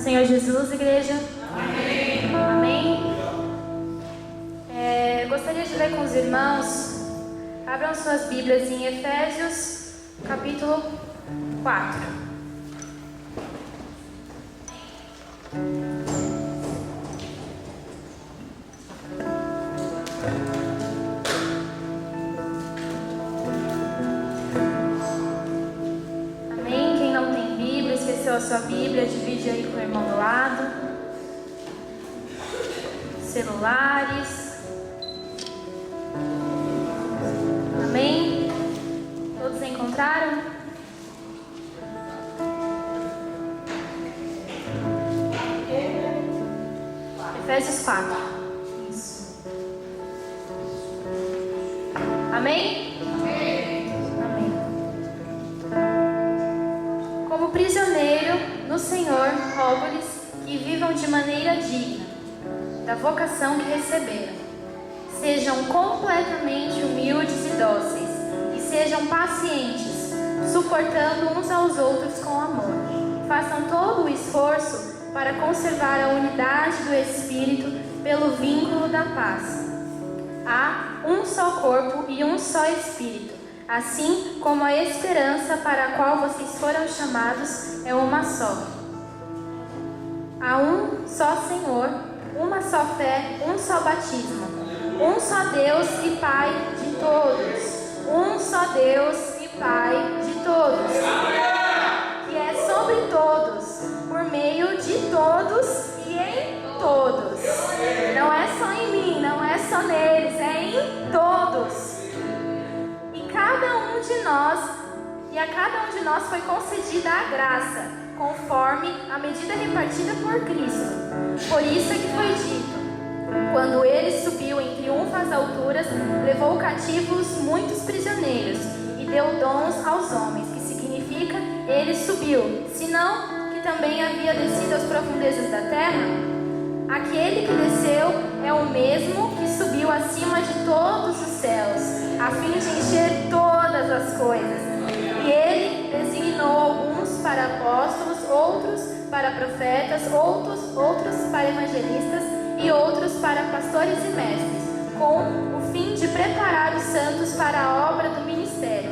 Senhor Jesus, igreja. Amém. Amém. Gostaria de ler com os irmãos. Abram suas Bíblias em Efésios, capítulo 4. Amém. Quem não tem Bíblia, esqueceu a sua Bíblia, divide aí com o irmão do lado. Celulares. Amém? Todos encontraram? Efésios 4. Isso. Amém? Amém. Como prisioneiro no Senhor, rogo-lhes que vivam de maneira digna da vocação que receberam. Sejam completamente humildes e dóceis, e sejam pacientes, suportando uns aos outros com amor. Façam todo o esforço para conservar a unidade do Espírito pelo vínculo da paz. Há um só corpo e um só Espírito, assim como a esperança para a qual vocês foram chamados é uma só. Há um só Senhor, uma só fé, um só batismo. Um só Deus e Pai de todos. Um só Deus e Pai de todos. Que é sobre todos, por meio de todos e em todos. Não é só em mim, não é só neles, é em todos. E a cada um de nós foi concedida a graça, conforme a medida repartida por Cristo. Por isso é que foi dito: quando ele subiu em triunfo às alturas, levou cativos muitos prisioneiros e deu dons aos homens, que significa ele subiu, senão que também havia descido às profundezas da terra. Aquele que desceu é o mesmo que subiu acima de todos os céus, a fim de encher todas as coisas. E ele designou alguns para apóstolos, outros para profetas, outros para evangelistas e outros para pastores e mestres, com o fim de preparar os santos para a obra do ministério,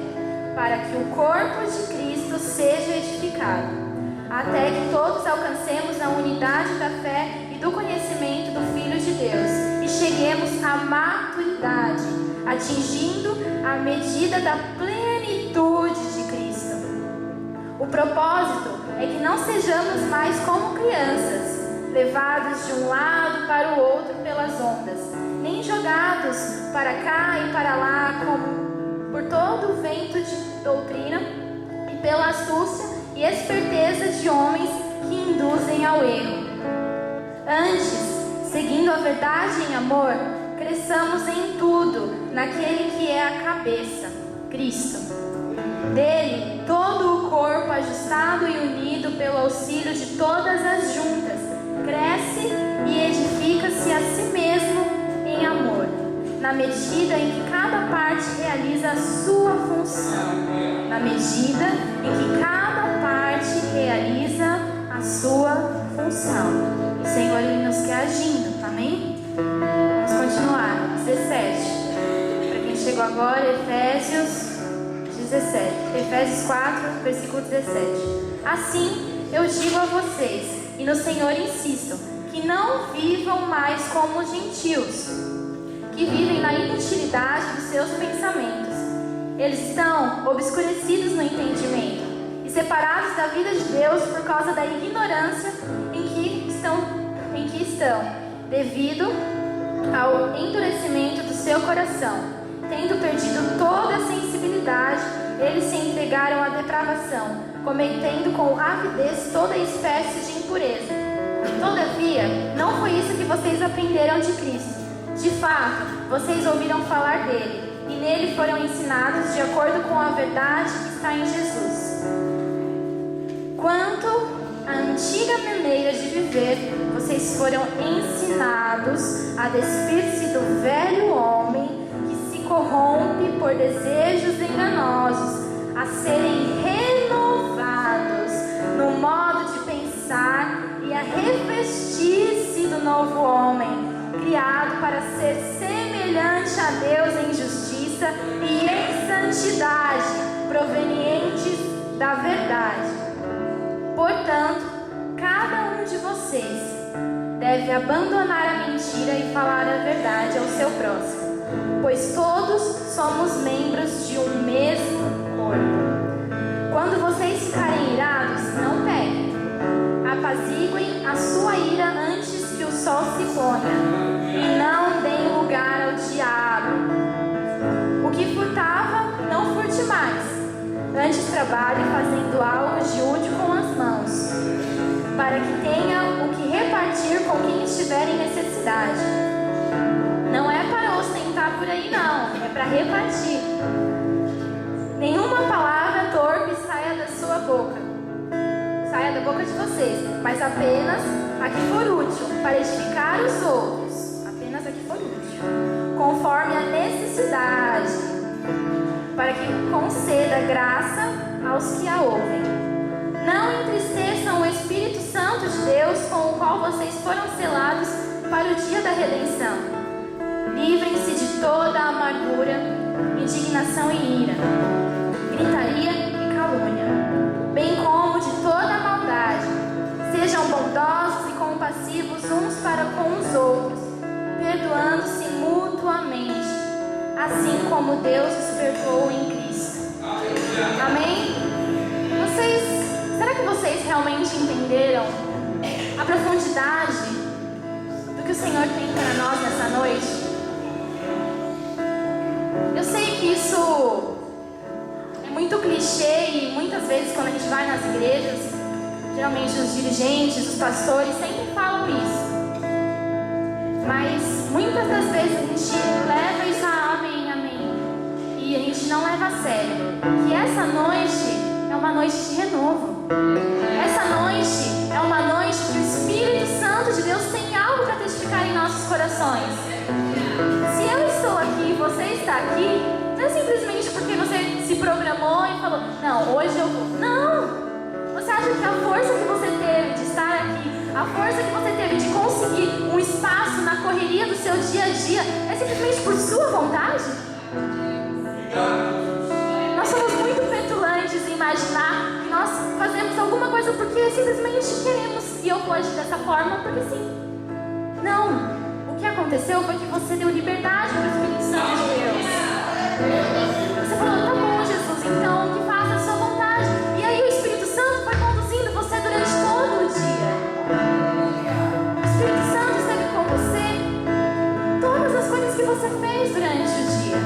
para que o corpo de Cristo seja edificado, até que todos alcancemos a unidade da fé e do conhecimento do Filho de Deus, e cheguemos à maturidade, atingindo a medida da plenitude de Cristo. O propósito é que não sejamos mais como crianças, levados de um lado para o outro pelas ondas, nem jogados para cá e para lá por todo o vento de doutrina e pela astúcia e esperteza de homens que induzem ao erro. Antes, seguindo a verdade em amor, cresçamos em tudo naquele que é a cabeça, Cristo. Dele, todo o corpo ajustado e unido pelo auxílio de todas as juntas, cresce e edifica-se a si mesmo em amor, na medida em que cada parte realiza a sua função. Na medida em que cada parte realiza a sua função. O Senhor, Ele nos quer agindo, amém? Vamos continuar. 17. Para quem chegou agora, Efésios 17. Efésios 4, versículo 17. Assim, eu digo a vocês, e no Senhor insisto, que não vivam mais como os gentios, que vivem na inutilidade dos seus pensamentos. Eles estão obscurecidos no entendimento e separados da vida de Deus por causa da ignorância em que estão, devido ao endurecimento do seu coração. Tendo perdido toda a sensibilidade, eles se entregaram à depravação, cometendo com avidez toda espécie de impureza. Todavia, não foi isso que vocês aprenderam de Cristo. De fato, vocês ouviram falar dele, e nele foram ensinados de acordo com a verdade que está em Jesus. Quanto à antiga maneira de viver, vocês foram ensinados a despir-se do velho homem que se corrompe por desejos enganosos, a serem renovados no modo de pensar e a revestir-se do novo homem, criado para ser semelhante a Deus em justiça e em santidade, provenientes da verdade. Portanto, cada um de vocês deve abandonar a mentira e falar a verdade ao seu próximo, pois todos somos membros de um mesmo corpo. Quando vocês ficarem irados, não pequem. Apaziguem a sua ira antes que o sol se ponha, e não deem lugar ao diabo. O que furtava, não furte mais. Antes trabalhe fazendo algo de útil com as mãos, para que tenha o que repartir com quem estiver em necessidade. Não é para ostentar por aí, não. É para repartir. Nenhuma palavra torpe saia da sua boca. Saia da boca de vocês, mas apenas a que for útil, para edificar os outros. Apenas a que for útil, conforme a necessidade, para que conceda graça aos que a ouvem. Não entristeçam o Espírito Santo de Deus, com o qual vocês foram selados para o dia da redenção. Livrem-se de toda a amargura, indignação e ira, gritaria e calúnia, bem como de toda a maldade. Sejam bondosos e compassivos uns para com os outros, perdoando-se mutuamente, assim como Deus os perdoou em Cristo. Amém? Será que vocês realmente entenderam a profundidade do que o Senhor tem para nós nessa noite? Eu sei que isso é muito clichê e muitas vezes quando a gente vai nas igrejas, geralmente os dirigentes, os pastores sempre falam isso. Mas muitas das vezes a gente leva isso a amém, amém. E a gente não leva a sério. Que essa noite é uma noite de renovo. Essa noite é uma noite que o Espírito Santo de Deus tem algo para testificar em nossos corações. Se eu estou aqui e você está aqui, não é simplesmente porque você se programou e falou, não, hoje eu vou. Não! Você acha que a força que você teve de estar aqui, a força que você teve de conseguir um espaço na correria do seu dia a dia, é simplesmente por sua vontade? Nós somos muito petulantes em imaginar que nós fazemos alguma coisa porque simplesmente queremos e eu vou agir dessa forma porque sim. Não. O que aconteceu foi que você deu liberdade para o Espírito Santo de Deus. Você falou, tá bom, Jesus, então que faça a sua vontade. E aí o Espírito Santo foi conduzindo você durante todo o dia. O Espírito Santo esteve com você todas as coisas que você fez durante o dia,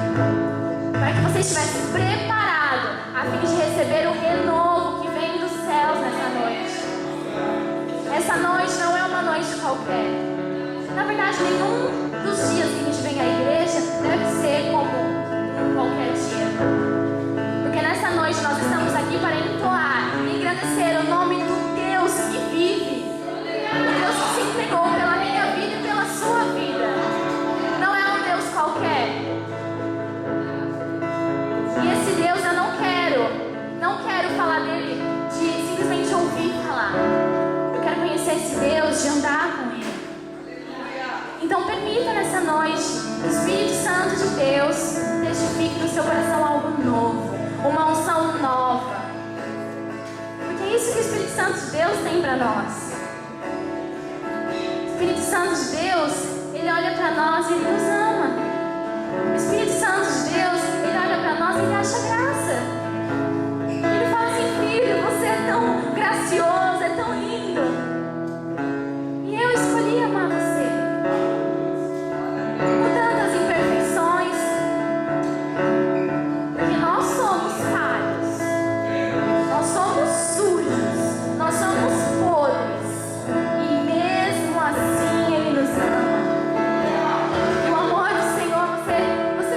para que você estivesse preparado a fim de receber o renovo que vem dos céus nessa noite. Essa noite não é uma noite qualquer. Na verdade, nenhum dos dias que a gente vem à igreja deve ser como qualquer dia. Porque nessa noite nós estamos aqui para entoar e engrandecer o nome do Deus que vive. O Deus que se entregou pela minha vida e pela sua vida. Não é um Deus qualquer. E esse Deus eu não quero falar dele de simplesmente ouvir falar. Eu quero conhecer esse Deus, de andar com ele. Então permita nessa noite que o Espírito Santo de Deus testifique no seu coração algo novo, uma unção nova. Porque é isso que o Espírito Santo de Deus tem para nós. O Espírito Santo de Deus, ele olha para nós e ele nos ama. O Espírito Santo de Deus, ele olha para nós e ele acha graça. Ele fala assim, filho, você é tão gracioso, é tão lindo. E eu escolhi amar você. Com tantas imperfeições, porque nós somos falhos, nós somos sujos, nós somos podres, e mesmo assim Ele nos ama. E o amor do Senhor, você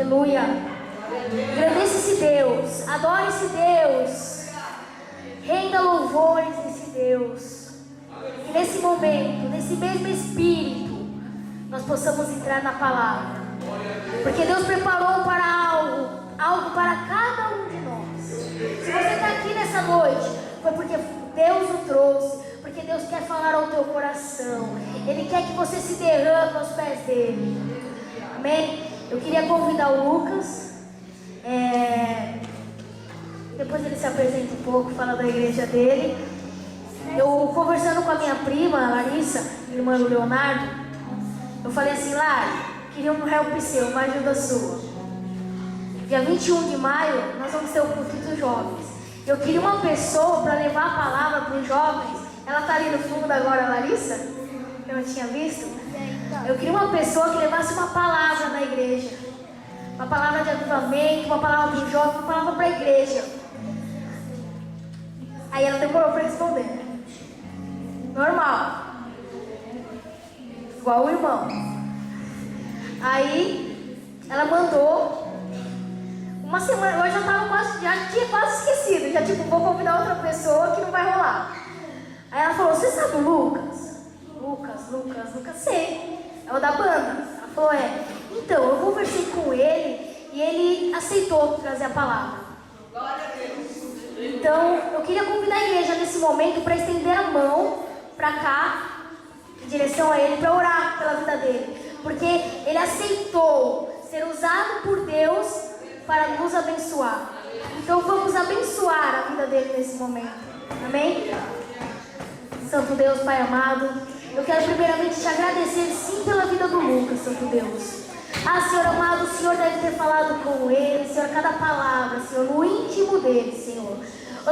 Aleluia. Agradeça esse Deus. Adore esse Deus. Renda louvores a esse Deus. E nesse momento, nesse mesmo espírito, nós possamos entrar na palavra. Porque Deus preparou para algo para cada um de nós. Se você está aqui nessa noite, foi porque Deus o trouxe. Porque Deus quer falar ao teu coração. Ele quer que você se derrame aos pés dele. Amém? Eu queria convidar o Lucas. Depois ele se apresenta um pouco, fala da igreja dele. Eu conversando com a minha prima, Larissa, irmã do Leonardo, eu falei assim: Lari, queria um help seu, uma ajuda sua. Dia 21 de maio, nós vamos ter o culto dos jovens. Eu queria uma pessoa para levar a palavra para os jovens. Ela está ali no fundo agora, a Larissa, que eu não tinha visto. Eu queria uma pessoa que levasse uma palavra na igreja. Uma palavra de avivamento, uma palavra para os jovens, uma palavra para a igreja. Aí ela demorou para responder. Normal. Igual o irmão. Aí ela mandou. Uma semana, eu já tinha quase esquecido. Já vou convidar outra pessoa que não vai rolar. Aí ela falou: você sabe o Lucas? Lucas, sei. É o da banda. Ela falou: então, eu conversei com ele e ele aceitou trazer a palavra. Glória a Deus. Então, eu queria convidar a igreja nesse momento para estender a mão para cá, em direção a ele, para orar pela vida dele. Porque ele aceitou ser usado por Deus para nos abençoar. Então, vamos abençoar a vida dele nesse momento. Amém? Santo Deus, Pai amado, eu quero primeiramente te agradecer sim pela vida do Lucas, Santo Deus. Senhor amado, o Senhor deve ter falado com ele, Senhor, cada palavra, Senhor, no íntimo dele, Senhor.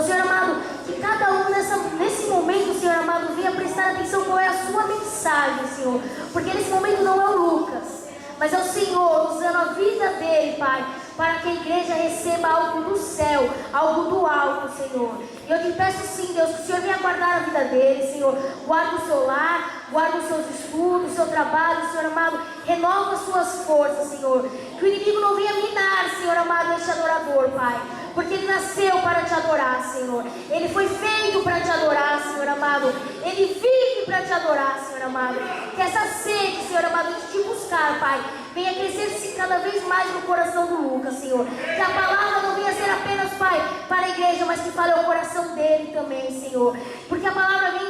Senhor amado, que cada um nesse momento, Senhor amado, venha prestar atenção qual é a sua mensagem, Senhor. Porque nesse momento não é o Lucas, mas é o Senhor usando a vida dele, Pai, para que a igreja receba algo do céu, algo do alto, Senhor. E eu te peço sim, Deus, que o Senhor venha guardar a vida dele, Senhor. Guarda o seu lar, guarda os seus estudos, o seu trabalho, Senhor amado. Renova as suas forças, Senhor. Que o inimigo não venha minar, Senhor amado, este adorador, Pai. Porque ele nasceu para te adorar, Senhor. Ele foi feito para te adorar, Senhor amado. Ele vive para te adorar, Senhor amado. Que essa sede, Senhor amado, de te buscar, Pai, venha crescer cada vez mais no coração do Lucas, Senhor. Que a palavra não venha ser apenas, Pai, para a igreja, mas que fale ao coração dele também, Senhor. Porque a palavra vem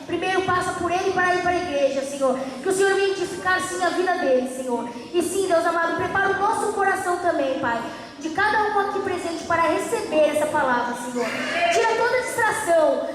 primeiro passa por ele para ir para a igreja, Senhor. Que o Senhor venha edificar sim a vida dele, Senhor. E sim, Deus amado, prepara o nosso coração também, Pai, de cada um aqui presente para receber essa palavra, Senhor. Tira toda a distração,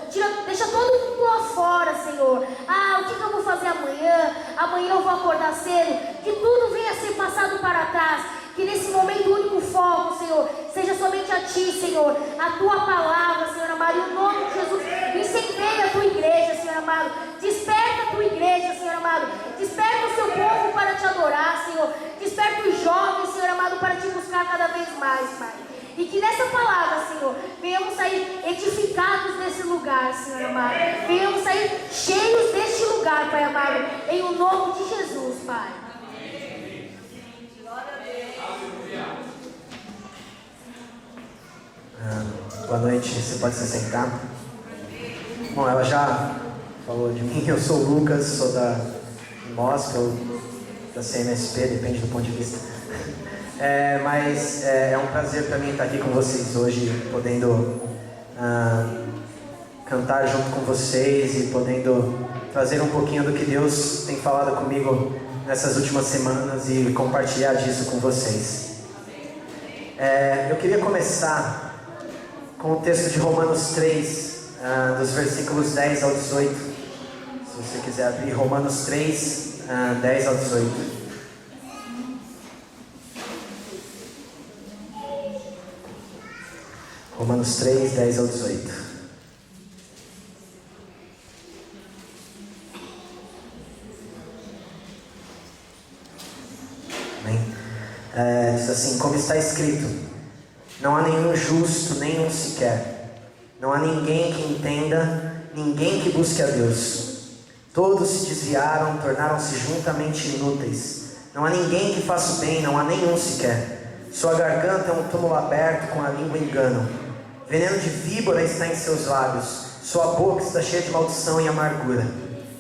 deixa todo mundo lá fora, Senhor. O que eu vou fazer amanhã? Amanhã eu vou acordar cedo. Que tudo venha a ser passado para trás. Que nesse momento o único foco, Senhor, seja somente a Ti, Senhor. A Tua palavra, Senhor amado. Em nome de Jesus, incendeia a Tua igreja, Senhor amado. Desperta a Tua igreja, Senhor amado. Desperta o Seu povo para Te adorar, Senhor. Desperta os jovens, Senhor amado, para Te buscar cada vez mais, Pai. E que nessa palavra, Senhor, venhamos sair edificados desse lugar, Senhor amado. Venhamos sair cheios deste lugar, Pai amado. Em o nome de Jesus, Pai. Boa noite, você pode se sentar. Bom, ela já falou de mim, eu sou o Lucas, sou da Mosca ou da CMSP, depende do ponto de vista. Mas é um prazer para mim estar aqui com vocês hoje, podendo cantar junto com vocês e podendo trazer um pouquinho do que Deus tem falado comigo nessas últimas semanas e compartilhar disso com vocês. Eu queria começar com o texto de Romanos 3, dos versículos 10 ao 18. Se você quiser abrir Romanos 3, 10 ao 18. Romanos 3, 10 ao 18. Amém? Diz assim: como está escrito, não há nenhum justo, nenhum sequer. Não há ninguém que entenda, ninguém que busque a Deus. Todos se desviaram, tornaram-se juntamente inúteis. Não há ninguém que faça o bem, não há nenhum sequer. Sua garganta é um túmulo aberto, com a língua engano. Veneno de víbora está em seus lábios. Sua boca está cheia de maldição e amargura.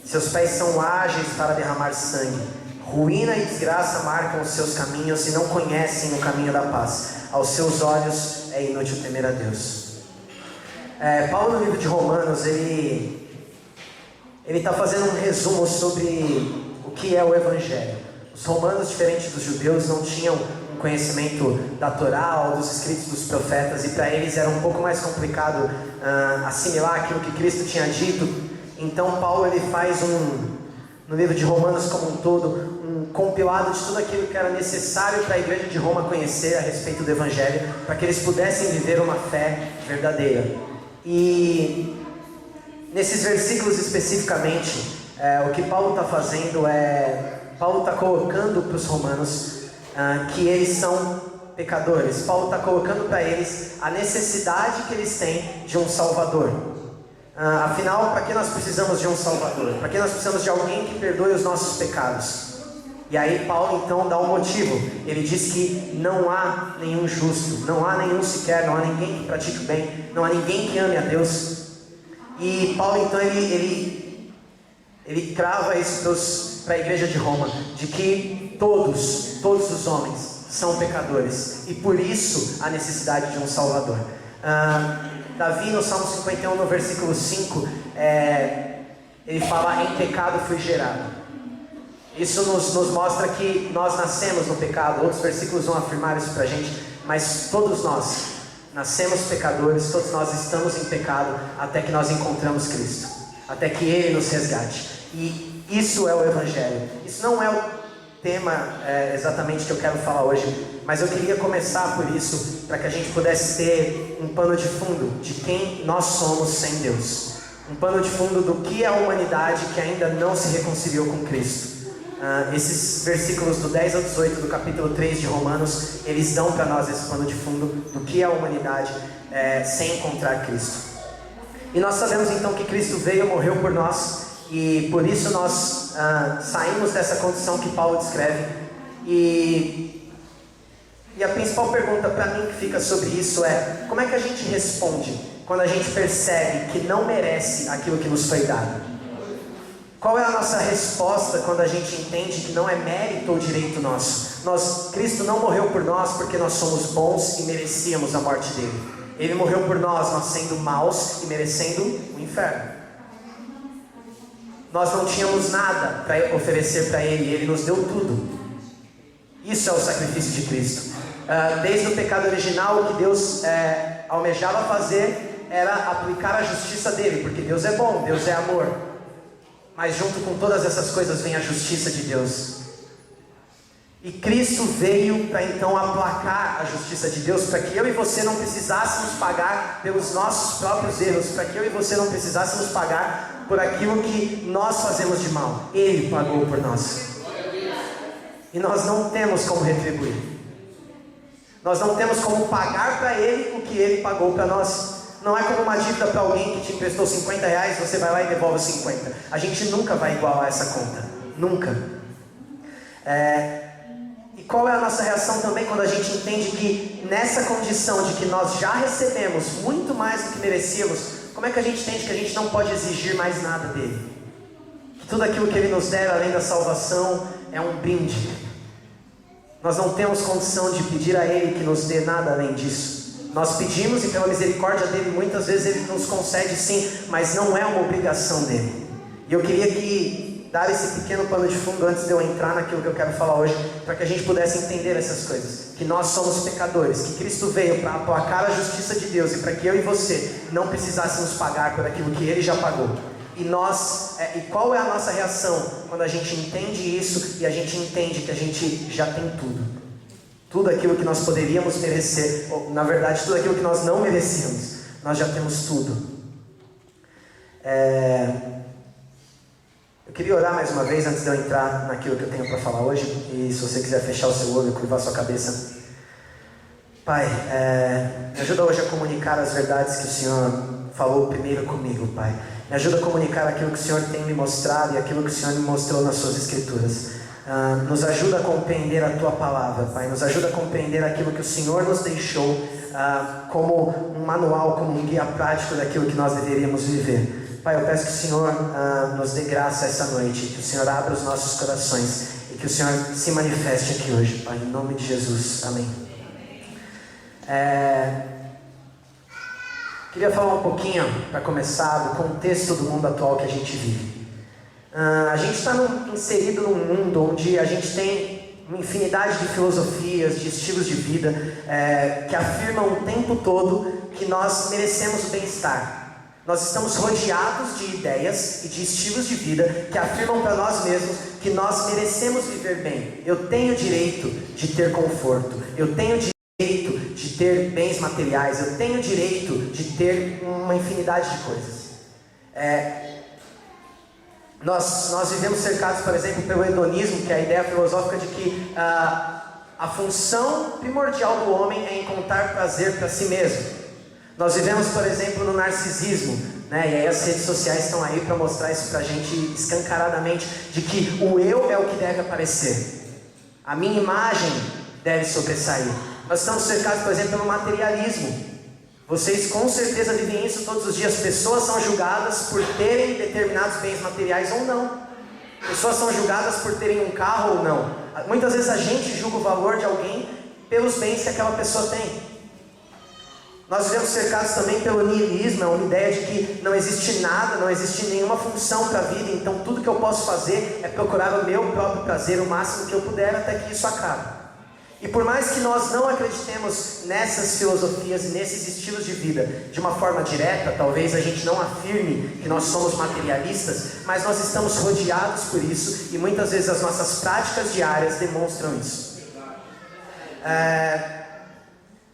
Seus pés são ágeis para derramar sangue. Ruína e desgraça marcam os seus caminhos e não conhecem o caminho da paz. Aos seus olhos é inútil temer a Deus. Paulo, no livro de Romanos, ele está fazendo um resumo sobre o que é o Evangelho. Os romanos, diferente dos judeus, não tinham um conhecimento da Torá ou dos escritos dos profetas, e para eles era um pouco mais complicado assimilar aquilo que Cristo tinha dito. Então Paulo ele faz no livro de Romanos como um todo, um compilado de tudo aquilo que era necessário para a igreja de Roma conhecer a respeito do Evangelho, para que eles pudessem viver uma fé verdadeira. E nesses versículos especificamente, o que Paulo está fazendo Paulo está colocando para os romanos que eles são pecadores. Paulo está colocando para eles a necessidade que eles têm de um Salvador. Afinal, para que nós precisamos de um Salvador? Para que nós precisamos de alguém que perdoe os nossos pecados? E aí Paulo então dá um motivo. Ele diz que não há nenhum justo, não há nenhum sequer, não há ninguém que pratique o bem, não há ninguém que ame a Deus. E Paulo então ele crava isso para a igreja de Roma, de que todos os homens são pecadores, e por isso a necessidade de um Salvador. Davi, no Salmo 51, no versículo 5, ele fala: em pecado fui gerado. Isso nos mostra que nós nascemos no pecado. Outros versículos vão afirmar isso para a gente, mas todos nós nascemos pecadores, todos nós estamos em pecado, até que nós encontramos Cristo, até que Ele nos resgate. E isso é o Evangelho. Isso não é o tema exatamente que eu quero falar hoje, mas eu queria começar por isso, para que a gente pudesse ter um pano de fundo de quem nós somos sem Deus, um pano de fundo do que é a humanidade que ainda não se reconciliou com Cristo. Esses versículos do 10 ao 18 do capítulo 3 de Romanos, eles dão para nós esse pano de fundo do que é a humanidade sem encontrar Cristo. E nós sabemos então que Cristo veio, morreu por nós, e por isso nós saímos dessa condição que Paulo descreve. E a principal pergunta para mim que fica sobre isso é: como é que a gente responde quando a gente percebe que não merece aquilo que nos foi dado? Qual é a nossa resposta quando a gente entende que não é mérito ou direito nosso? Cristo não morreu por nós porque nós somos bons e merecíamos a morte dele. Ele morreu por nós sendo maus e merecendo o inferno. Nós não tínhamos nada para oferecer para Ele, Ele nos deu tudo. Isso é o sacrifício de Cristo. Desde o pecado original, o que Deus almejava fazer era aplicar a justiça dele, porque Deus é bom, Deus é amor. Mas junto com todas essas coisas vem a justiça de Deus. E Cristo veio para então aplacar a justiça de Deus, para que eu e você não precisássemos pagar pelos nossos próprios erros, para que eu e você não precisássemos pagar por aquilo que nós fazemos de mal. Ele pagou por nós. E nós não temos como retribuir. Nós não temos como pagar para Ele o que Ele pagou para nós. Não é como uma dívida para alguém que te emprestou R$50, você vai lá e devolve 50. A gente nunca vai igualar essa conta. Nunca. E qual é a nossa reação também quando a gente entende que nessa condição de que nós já recebemos muito mais do que merecíamos, como é que a gente entende que a gente não pode exigir mais nada dele? Que tudo aquilo que Ele nos der além da salvação é um brinde. Nós não temos condição de pedir a Ele que nos dê nada além disso. Nós pedimos e pela misericórdia dele muitas vezes Ele nos concede sim, mas não é uma obrigação dele. E eu queria dar esse pequeno pano de fundo antes de eu entrar naquilo que eu quero falar hoje, para que a gente pudesse entender essas coisas, que nós somos pecadores, que Cristo veio para aplacar a justiça de Deus e para que eu e você não precisássemos pagar por aquilo que Ele já pagou. E qual é a nossa reação quando a gente entende isso e a gente entende que a gente já tem tudo? Tudo aquilo que nós poderíamos merecer, ou, na verdade, tudo aquilo que nós não merecíamos, nós já temos tudo. Eu queria orar mais uma vez antes de eu entrar naquilo que eu tenho para falar hoje. E se você quiser fechar o seu olho e curvar a sua cabeça. Pai, me ajuda hoje a comunicar as verdades que o Senhor falou primeiro comigo, Pai. Me ajuda a comunicar aquilo que o Senhor tem me mostrado e aquilo que o Senhor me mostrou nas suas Escrituras. Nos ajuda a compreender a Tua palavra, Pai. Nos ajuda a compreender aquilo que o Senhor nos deixou como um manual, como um guia prático daquilo que nós deveríamos viver. Pai, eu peço que o Senhor nos dê graça essa noite, que o Senhor abra os nossos corações e que o Senhor se manifeste aqui hoje, Pai, em nome de Jesus. Amém. Queria falar um pouquinho, para começar, do contexto do mundo atual que a gente vive. A gente está inserido num mundo onde a gente tem uma infinidade de filosofias, de estilos de vida que afirmam o tempo todo que nós merecemos o bem-estar. Nós estamos rodeados de ideias e de estilos de vida que afirmam para nós mesmos que nós merecemos viver bem. Eu tenho direito de ter conforto, eu tenho direito de ter bens materiais, eu tenho direito de ter uma infinidade de coisas. Nós vivemos cercados, por exemplo, pelo hedonismo, que é a ideia filosófica de que a função primordial do homem é encontrar prazer para si mesmo. Nós vivemos, por exemplo, no narcisismo, né? E aí as redes sociais estão aí para mostrar isso para a gente escancaradamente, de que o eu é o que deve aparecer, a minha imagem deve sobressair. Nós estamos cercados, por exemplo, pelo materialismo. Vocês com certeza vivem isso todos os dias. Pessoas são julgadas por terem determinados bens materiais ou não. Pessoas são julgadas por terem um carro ou não. Muitas vezes a gente julga o valor de alguém pelos bens que aquela pessoa tem. Nós vivemos cercados também pelo niilismo, é uma ideia de que não existe nada, não existe nenhuma função para a vida, então tudo que eu posso fazer é procurar o meu próprio prazer o máximo que eu puder até que isso acabe. E por mais que nós não acreditemos nessas filosofias e nesses estilos de vida de uma forma direta, talvez a gente não afirme que nós somos materialistas, mas nós estamos rodeados por isso e muitas vezes as nossas práticas diárias demonstram isso.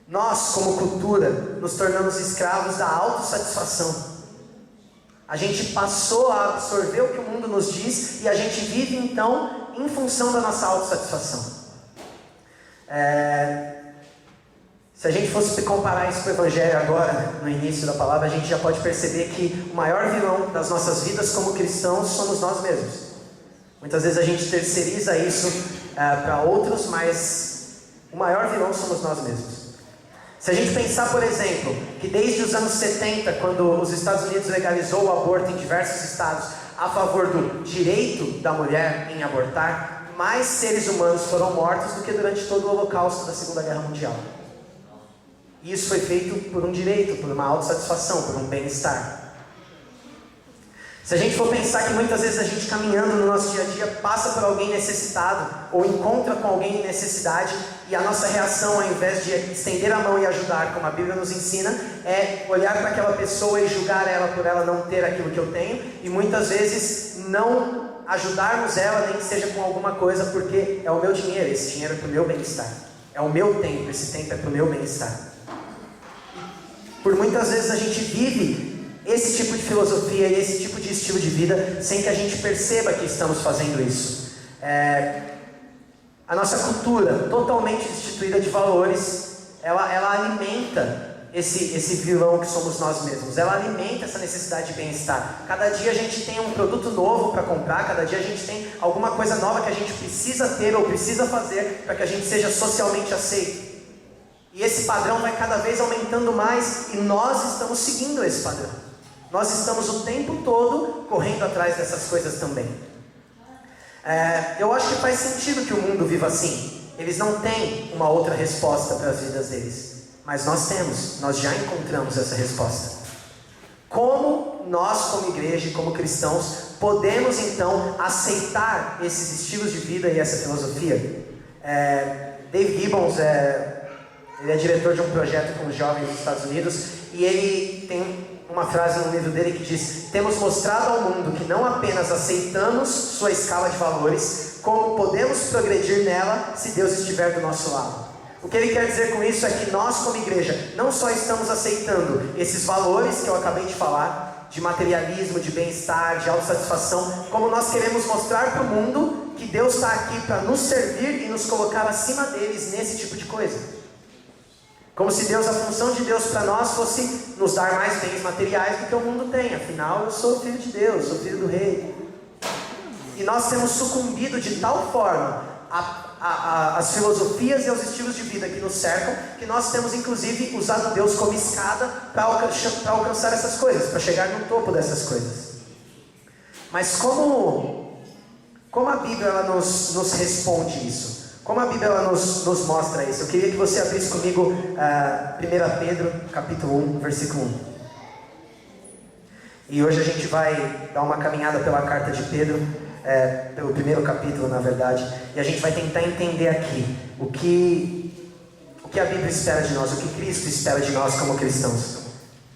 Nós, como cultura, nos tornamos escravos da autossatisfação. A gente passou a absorver o que o mundo nos diz e a gente vive então em função da nossa autossatisfação. Se a gente fosse comparar isso com o Evangelho agora, no início da palavra, a gente já pode perceber que o maior vilão das nossas vidas como cristãos somos nós mesmos. Muitas vezes a gente terceiriza isso para outros, mas o maior vilão somos nós mesmos. Se a gente pensar, por exemplo, que desde os anos 70, quando os Estados Unidos legalizou o aborto em diversos estados a favor do direito da mulher em abortar, mais seres humanos foram mortos do que durante todo o holocausto da Segunda Guerra Mundial. E isso foi feito por um direito, por uma autossatisfação, por um bem-estar. Se a gente for pensar que muitas vezes a gente caminhando no nosso dia a dia passa por alguém necessitado ou encontra com alguém em necessidade e a nossa reação, ao invés de estender a mão e ajudar, como a Bíblia nos ensina, é olhar para aquela pessoa e julgar ela por ela não ter aquilo que eu tenho e muitas vezes não ajudarmos ela, nem que seja com alguma coisa, porque é o meu dinheiro, esse dinheiro é para o meu bem-estar, é o meu tempo, esse tempo é para o meu bem-estar. Por muitas vezes a gente vive esse tipo de filosofia e esse tipo de estilo de vida sem que a gente perceba que estamos fazendo isso. A nossa cultura, totalmente destituída de valores, ela alimenta esse vilão que somos nós mesmos. Ela alimenta essa necessidade de bem-estar. Cada dia a gente tem um produto novo para comprar, cada dia a gente tem alguma coisa nova que a gente precisa ter ou precisa fazer para que a gente seja socialmente aceito. E esse padrão vai cada vez aumentando mais e nós estamos seguindo esse padrão. Nós estamos o tempo todo correndo atrás dessas coisas também. Eu acho que faz sentido que o mundo viva assim. Eles não têm uma outra resposta para as vidas deles. Mas nós temos, nós já encontramos essa resposta. Como nós, como igreja e como cristãos, podemos então aceitar esses estilos de vida e essa filosofia? Dave Gibbons, ele é diretor de um projeto com os jovens dos Estados Unidos e ele tem uma frase no livro dele que diz: temos mostrado ao mundo que não apenas aceitamos sua escala de valores, como podemos progredir nela se Deus estiver do nosso lado. O que ele quer dizer com isso é que nós como igreja não só estamos aceitando esses valores que eu acabei de falar, de materialismo, de bem-estar, de autossatisfação, como nós queremos mostrar para o mundo que Deus está aqui para nos servir e nos colocar acima deles nesse tipo de coisa. Como se a função de Deus para nós fosse nos dar mais bens materiais do que o mundo tem. Afinal, eu sou filho de Deus, sou filho do rei. E nós temos sucumbido de tal forma às filosofias e aos estilos de vida que nos cercam, que nós temos inclusive usado Deus como escada para alcançar essas coisas, para chegar no topo dessas coisas. Mas como a Bíblia ela nos responde isso? Como a Bíblia ela nos mostra isso? Eu queria que você abrisse comigo 1 Pedro, capítulo 1, versículo 1. E hoje a gente vai dar uma caminhada pela carta de Pedro, pelo primeiro capítulo, na verdade, e a gente vai tentar entender aqui o que a Bíblia espera de nós, o que Cristo espera de nós como cristãos.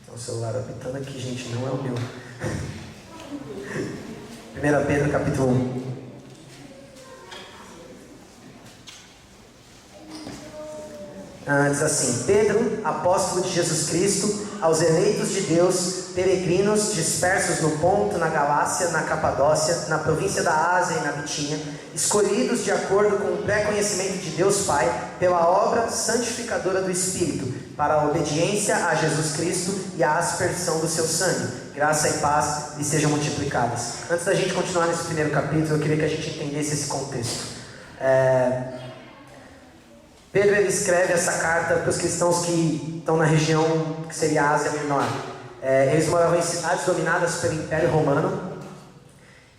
Tem um celular apitando aqui, gente, não é o meu. 1 Pedro, capítulo 1. Diz assim: Pedro, apóstolo de Jesus Cristo, aos eleitos de Deus, peregrinos dispersos no Ponto, na Galácia, na Capadócia, na província da Ásia e na Bitínia, escolhidos de acordo com o pré-conhecimento de Deus Pai, pela obra santificadora do Espírito, para a obediência a Jesus Cristo e a aspersão do seu sangue. Graça e paz lhe sejam multiplicadas. Antes da gente continuar nesse primeiro capítulo, eu queria que a gente entendesse esse contexto. Pedro ele escreve essa carta para os cristãos que estão na região que seria a Ásia Menor. Eles moravam em cidades dominadas pelo Império Romano.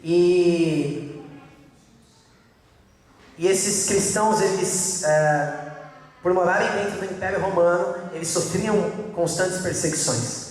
E esses cristãos, eles, por morarem dentro do Império Romano, eles sofriam constantes perseguições.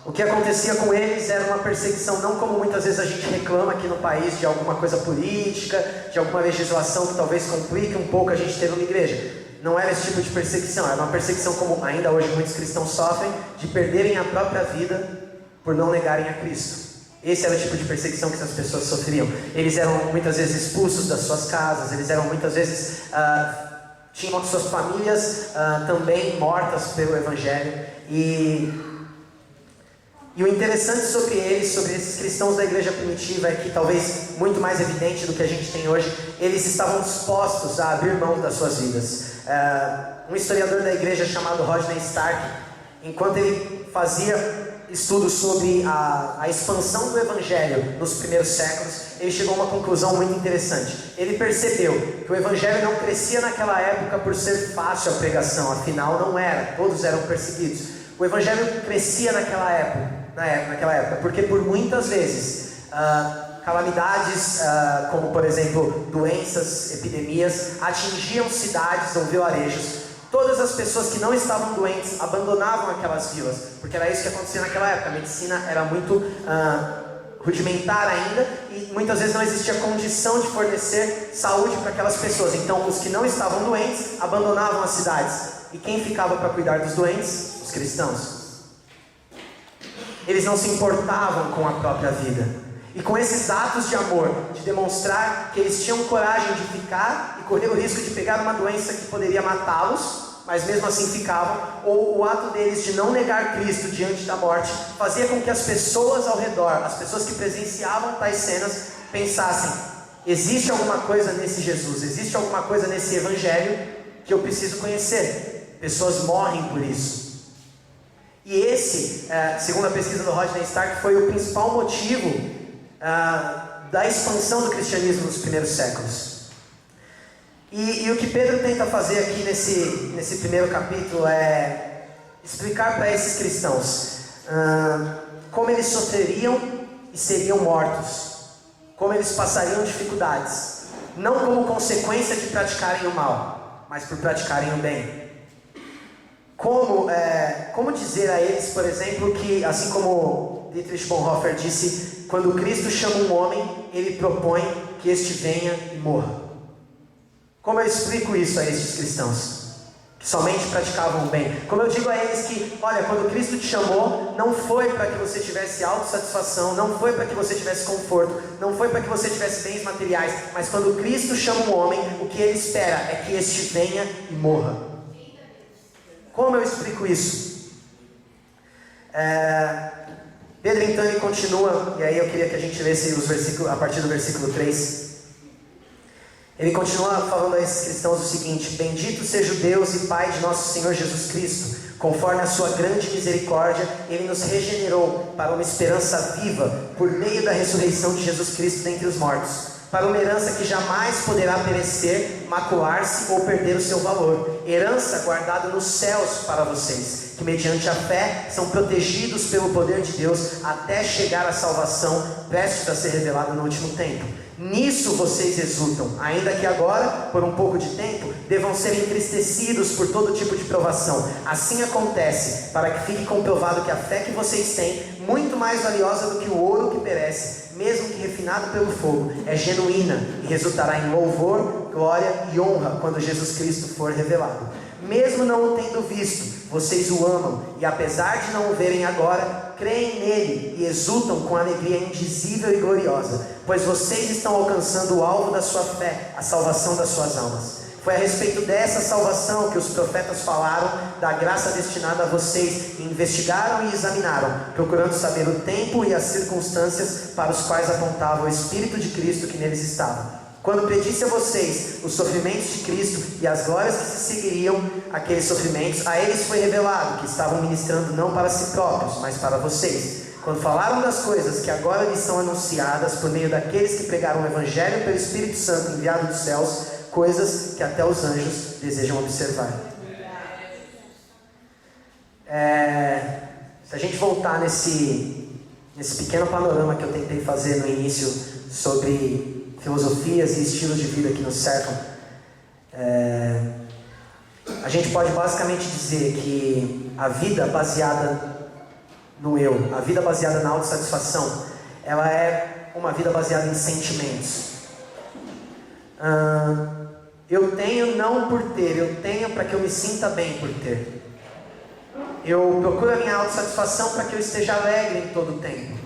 O que acontecia com eles era uma perseguição, não como muitas vezes a gente reclama aqui no país, de alguma coisa política, de alguma legislação que talvez complique um pouco a gente ter uma igreja. Não era esse tipo de perseguição, era uma perseguição como ainda hoje muitos cristãos sofrem, de perderem a própria vida por não negarem a Cristo. Esse era o tipo de perseguição que essas pessoas sofriam. Eles eram muitas vezes expulsos das suas casas, eles eram muitas vezes, tinham suas famílias também mortas pelo Evangelho. E o interessante sobre eles, sobre esses cristãos da igreja primitiva, é que talvez muito mais evidente do que a gente tem hoje, eles estavam dispostos a abrir mão das suas vidas. Um historiador da igreja chamado Rodney Stark, enquanto ele fazia estudos sobre a expansão do evangelho nos primeiros séculos, ele chegou a uma conclusão muito interessante. Ele percebeu que o evangelho não crescia naquela época por ser fácil a pregação, afinal não era, todos eram perseguidos. O evangelho crescia naquela época, porque por muitas vezes calamidades, como por exemplo doenças, epidemias, atingiam cidades ou vilarejos. Todas as pessoas que não estavam doentes abandonavam aquelas vilas, porque era isso que acontecia naquela época. A medicina era muito rudimentar ainda, e muitas vezes não existia condição de fornecer saúde para aquelas pessoas. Então os que não estavam doentes abandonavam as cidades. E quem ficava para cuidar dos doentes? Os cristãos. Eles não se importavam com a própria vida. E com esses atos de amor, de demonstrar que eles tinham coragem de ficar e correr o risco de pegar uma doença que poderia matá-los, mas mesmo assim ficavam, ou o ato deles de não negar Cristo diante da morte, fazia com que as pessoas ao redor, as pessoas que presenciavam tais cenas, pensassem: existe alguma coisa nesse Jesus, existe alguma coisa nesse Evangelho que eu preciso conhecer. Pessoas morrem por isso. E esse, segundo a pesquisa do Rodney Stark, foi o principal motivo da expansão do cristianismo nos primeiros séculos. E o que Pedro tenta fazer aqui nesse primeiro capítulo é explicar para esses cristãos como eles sofreriam e seriam mortos, como eles passariam dificuldades, não como consequência de praticarem o mal, mas por praticarem o bem. Como dizer a eles, por exemplo, que, assim como Dietrich Bonhoeffer disse, quando Cristo chama um homem, ele propõe que este venha e morra. Como eu explico isso a estes cristãos, que somente praticavam o bem? Como eu digo a eles que, olha, quando Cristo te chamou, não foi para que você tivesse autossatisfação, não foi para que você tivesse conforto, não foi para que você tivesse bens materiais, mas quando Cristo chama um homem, o que ele espera é que este venha e morra. Como eu explico isso? Pedro então ele continua, e aí eu queria que a gente lesse os versículos, a partir do versículo 3. Ele continua falando a esses cristãos o seguinte: bendito seja o Deus e Pai de nosso Senhor Jesus Cristo. Conforme a sua grande misericórdia, Ele nos regenerou para uma esperança viva por meio da ressurreição de Jesus Cristo dentre os mortos, para uma herança que jamais poderá perecer, macular-se ou perder o seu valor, herança guardada nos céus para vocês, que mediante a fé são protegidos pelo poder de Deus até chegar à salvação, prestes a ser revelada no último tempo. Nisso vocês exultam, ainda que agora, por um pouco de tempo, devam ser entristecidos por todo tipo de provação. Assim acontece, para que fique comprovado que a fé que vocês têm, muito mais valiosa do que o ouro que perece, mesmo que refinado pelo fogo, é genuína e resultará em louvor, glória e honra quando Jesus Cristo for revelado. Mesmo não o tendo visto, vocês o amam, e apesar de não o verem agora, creem nele e exultam com alegria indizível e gloriosa, pois vocês estão alcançando o alvo da sua fé, a salvação das suas almas. Foi a respeito dessa salvação que os profetas falaram, da graça destinada a vocês, e investigaram e examinaram, procurando saber o tempo e as circunstâncias para os quais apontava o Espírito de Cristo que neles estava. Quando predisse a vocês os sofrimentos de Cristo e as glórias que se seguiriam àqueles sofrimentos, a eles foi revelado que estavam ministrando não para si próprios, mas para vocês. Quando falaram das coisas que agora lhes são anunciadas por meio daqueles que pregaram o Evangelho pelo Espírito Santo enviado dos céus, coisas que até os anjos desejam observar. Se a gente voltar nesse pequeno panorama que eu tentei fazer no início sobre filosofias e estilos de vida que nos cercam, a gente pode basicamente dizer que a vida baseada no eu, a vida baseada na autossatisfação, ela é uma vida baseada em sentimentos. Eu tenho não por ter, eu tenho para que eu me sinta bem por ter. Eu procuro a minha autossatisfação para que eu esteja alegre em todo o tempo.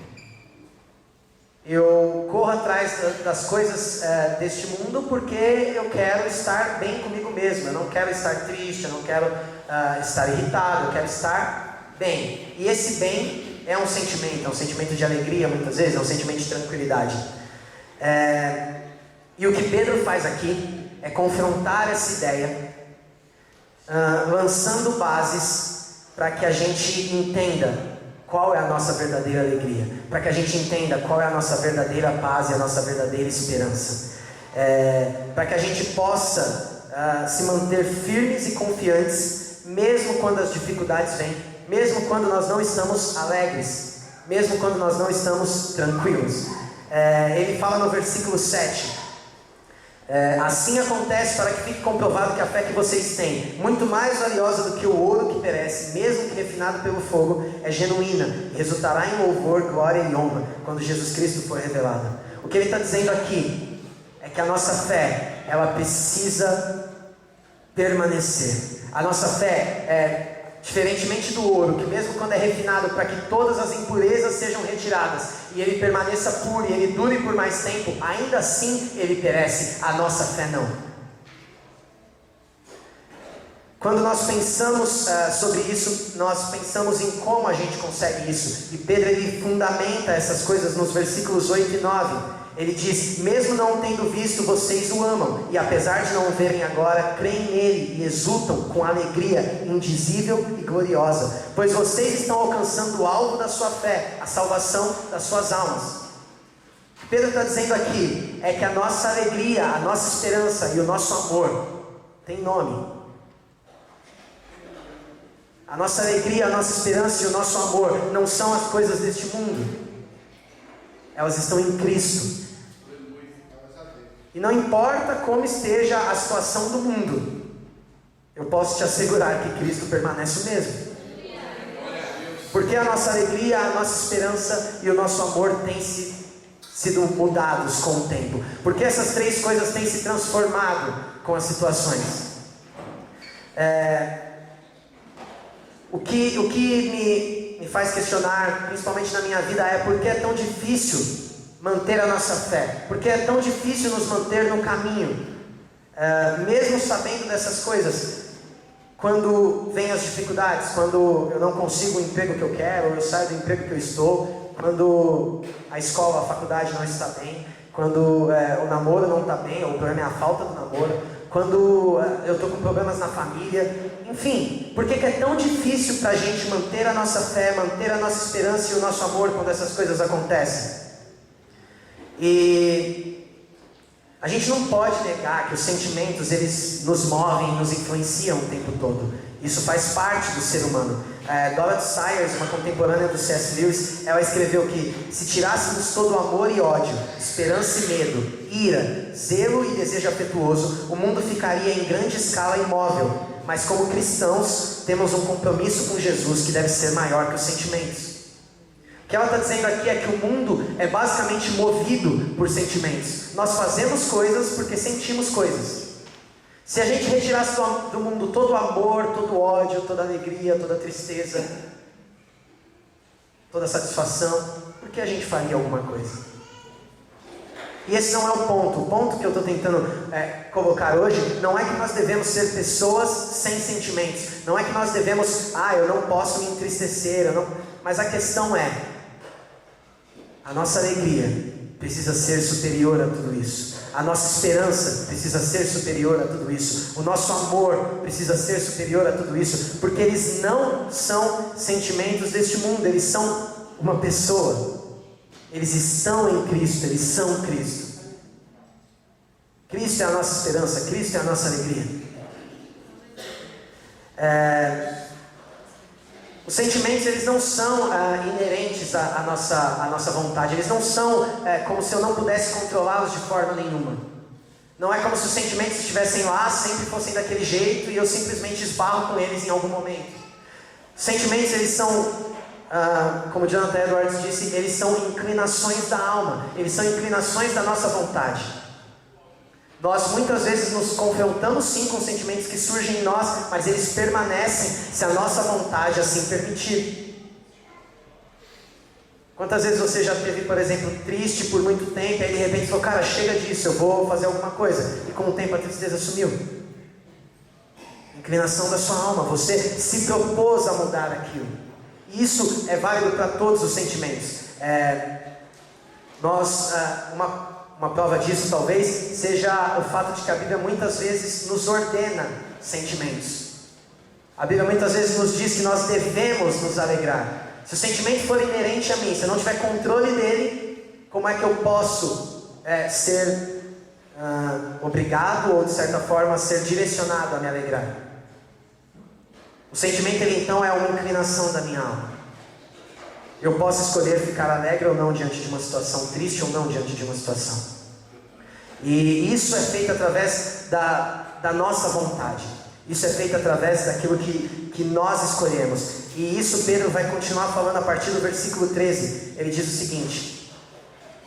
Eu corro atrás das coisas deste mundo porque eu quero estar bem comigo mesmo. Eu não quero estar triste, eu não quero estar irritado, eu quero estar bem. E esse bem é um sentimento de alegria muitas vezes, é um sentimento de tranquilidade. E o que Pedro faz aqui é confrontar essa ideia, lançando bases para que a gente entenda qual é a nossa verdadeira alegria, para que a gente entenda qual é a nossa verdadeira paz e a nossa verdadeira esperança, para que a gente possa se manter firmes e confiantes, mesmo quando as dificuldades vêm, mesmo quando nós não estamos alegres, mesmo quando nós não estamos tranquilos. Ele fala no versículo 7, assim acontece para que fique comprovado que a fé que vocês têm, muito mais valiosa do que o ouro que perece, mesmo que refinado pelo fogo, é genuína e resultará em louvor, glória e honra quando Jesus Cristo for revelado. O que ele está dizendo aqui é que a nossa fé, ela precisa permanecer. A nossa fé diferentemente do ouro, que mesmo quando é refinado, para que todas as impurezas sejam retiradas e ele permaneça puro e ele dure por mais tempo, ainda assim ele perece. A nossa fé não. Quando nós pensamos sobre isso, nós pensamos em como a gente consegue isso. E Pedro, ele fundamenta essas coisas nos versículos 8 e 9. Ele diz: mesmo não tendo visto, vocês o amam, e apesar de não o verem agora, creem nele e exultam com alegria indizível e gloriosa, pois vocês estão alcançando o alvo da sua fé, a salvação das suas almas. O que Pedro está dizendo aqui é que a nossa alegria, a nossa esperança e o nosso amor tem nome. A nossa alegria, a nossa esperança e o nosso amor não são as coisas deste mundo. Elas estão em Cristo. E não importa como esteja a situação do mundo, eu posso te assegurar que Cristo permanece o mesmo. Porque a nossa alegria, a nossa esperança e o nosso amor têm sido mudados com o tempo. Porque essas três coisas têm se transformado com as situações. O que me faz questionar, principalmente na minha vida, é por que é tão difícil manter a nossa fé, porque é tão difícil nos manter no caminho, mesmo sabendo dessas coisas. Quando vem as dificuldades, quando eu não consigo o emprego que eu quero, ou eu saio do emprego que eu estou, quando a escola, a faculdade não está bem, quando o namoro não está bem, ou o problema é a falta do namoro, quando eu estou com problemas na família, enfim, por que é tão difícil para a gente manter a nossa fé, manter a nossa esperança e o nosso amor quando essas coisas acontecem? E a gente não pode negar que os sentimentos, eles nos movem, nos influenciam o tempo todo. Isso faz parte do ser humano. Dorothy Sayers, uma contemporânea do C.S. Lewis, ela escreveu que se tirássemos todo o amor e ódio, esperança e medo, ira, zelo e desejo afetuoso, o mundo ficaria em grande escala imóvel. Mas como cristãos, temos um compromisso com Jesus que deve ser maior que os sentimentos. O que ela está dizendo aqui é que o mundo é basicamente movido por sentimentos. Nós fazemos coisas porque sentimos coisas. Se a gente retirasse do mundo todo o amor, todo o ódio, toda a alegria, toda a tristeza, toda a satisfação, por que a gente faria alguma coisa? E esse não é o ponto. O ponto que eu estou tentando colocar hoje não é que nós devemos ser pessoas sem sentimentos. Não é que nós devemos, eu não posso me entristecer, mas a questão é, a nossa alegria precisa ser superior a tudo isso. A nossa esperança precisa ser superior a tudo isso. O nosso amor precisa ser superior a tudo isso. Porque eles não são sentimentos deste mundo. Eles são uma pessoa. Eles estão em Cristo. Eles são Cristo. Cristo é a nossa esperança. Cristo é a nossa alegria. Os sentimentos, eles não são inerentes à nossa vontade. Eles não são como se eu não pudesse controlá-los de forma nenhuma. Não é como se os sentimentos estivessem lá, sempre fossem daquele jeito e eu simplesmente esbarro com eles em algum momento. Os sentimentos, eles são, como Jonathan Edwards disse, eles são inclinações da alma. Eles são inclinações da nossa vontade. Nós muitas vezes nos confrontamos sim com sentimentos que surgem em nós, mas eles permanecem se a nossa vontade assim permitir. Quantas vezes você já esteve, por exemplo, triste por muito tempo, e aí de repente falou, cara, chega disso, eu vou fazer alguma coisa, e com o tempo a tristeza sumiu? Inclinação da sua alma, você se propôs a mudar aquilo. E isso é válido para todos os sentimentos. Uma prova disso talvez seja o fato de que a Bíblia muitas vezes nos ordena sentimentos. A Bíblia muitas vezes nos diz que nós devemos nos alegrar. Se o sentimento for inerente a mim, se eu não tiver controle dele, como é que eu posso ser obrigado ou de certa forma ser direcionado a me alegrar? O sentimento, ele então é uma inclinação da minha alma. Eu posso escolher ficar alegre ou não diante de uma situação, triste ou não diante de uma situação. E isso é feito através da nossa vontade. Isso é feito através daquilo que nós escolhemos. E isso Pedro vai continuar falando a partir do versículo 13. Ele diz o seguinte: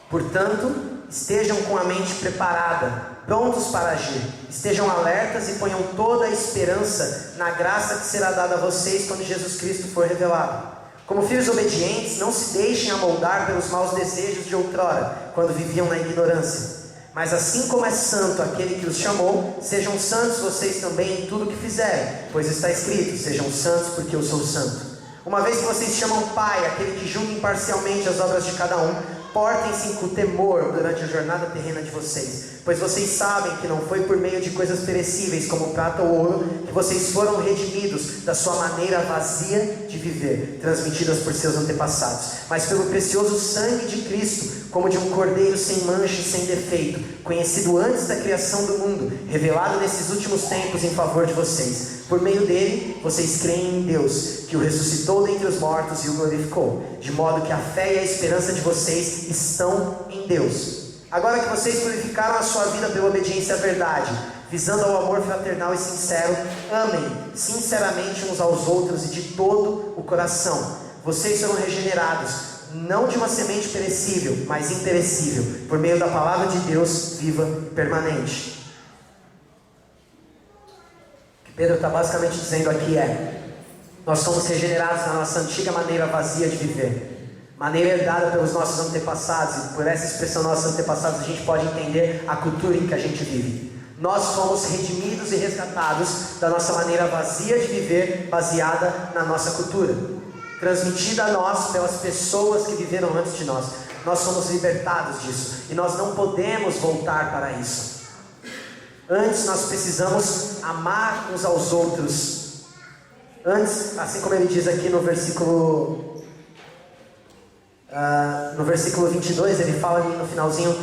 portanto, estejam com a mente preparada, prontos para agir. Estejam alertas e ponham toda a esperança na graça que será dada a vocês quando Jesus Cristo for revelado. Como filhos obedientes, não se deixem amoldar pelos maus desejos de outrora, quando viviam na ignorância. Mas assim como é santo aquele que os chamou, sejam santos vocês também em tudo que fizerem, pois está escrito, sejam santos porque eu sou santo. Uma vez que vocês chamam Pai, aquele que julga imparcialmente as obras de cada um, portem-se com temor durante a jornada terrena de vocês, pois vocês sabem que não foi por meio de coisas perecíveis como prata ou ouro que vocês foram redimidos da sua maneira vazia de viver, transmitidas por seus antepassados, mas pelo precioso sangue de Cristo, como de um cordeiro sem mancha e sem defeito, conhecido antes da criação do mundo, revelado nesses últimos tempos em favor de vocês. Por meio dele, vocês creem em Deus, que o ressuscitou dentre os mortos e o glorificou, de modo que a fé e a esperança de vocês estão em Deus. Agora que vocês purificaram a sua vida pela obediência à verdade, visando ao amor fraternal e sincero, amem sinceramente uns aos outros e de todo o coração. Vocês foram regenerados, não de uma semente perecível, mas imperecível, por meio da palavra de Deus viva e permanente. O que Pedro está basicamente dizendo aqui nós somos regenerados na nossa antiga maneira vazia de viver, maneira herdada pelos nossos antepassados, e por essa expressão nossos antepassados a gente pode entender a cultura em que a gente vive. Nós fomos redimidos e resgatados da nossa maneira vazia de viver, baseada na nossa cultura. transmitida a nós pelas pessoas que viveram antes de nós. Nós somos libertados disso e nós não podemos voltar para isso. Antes nós precisamos amar uns aos outros. Antes, assim como ele diz aqui no versículo 22, ele fala ali no finalzinho,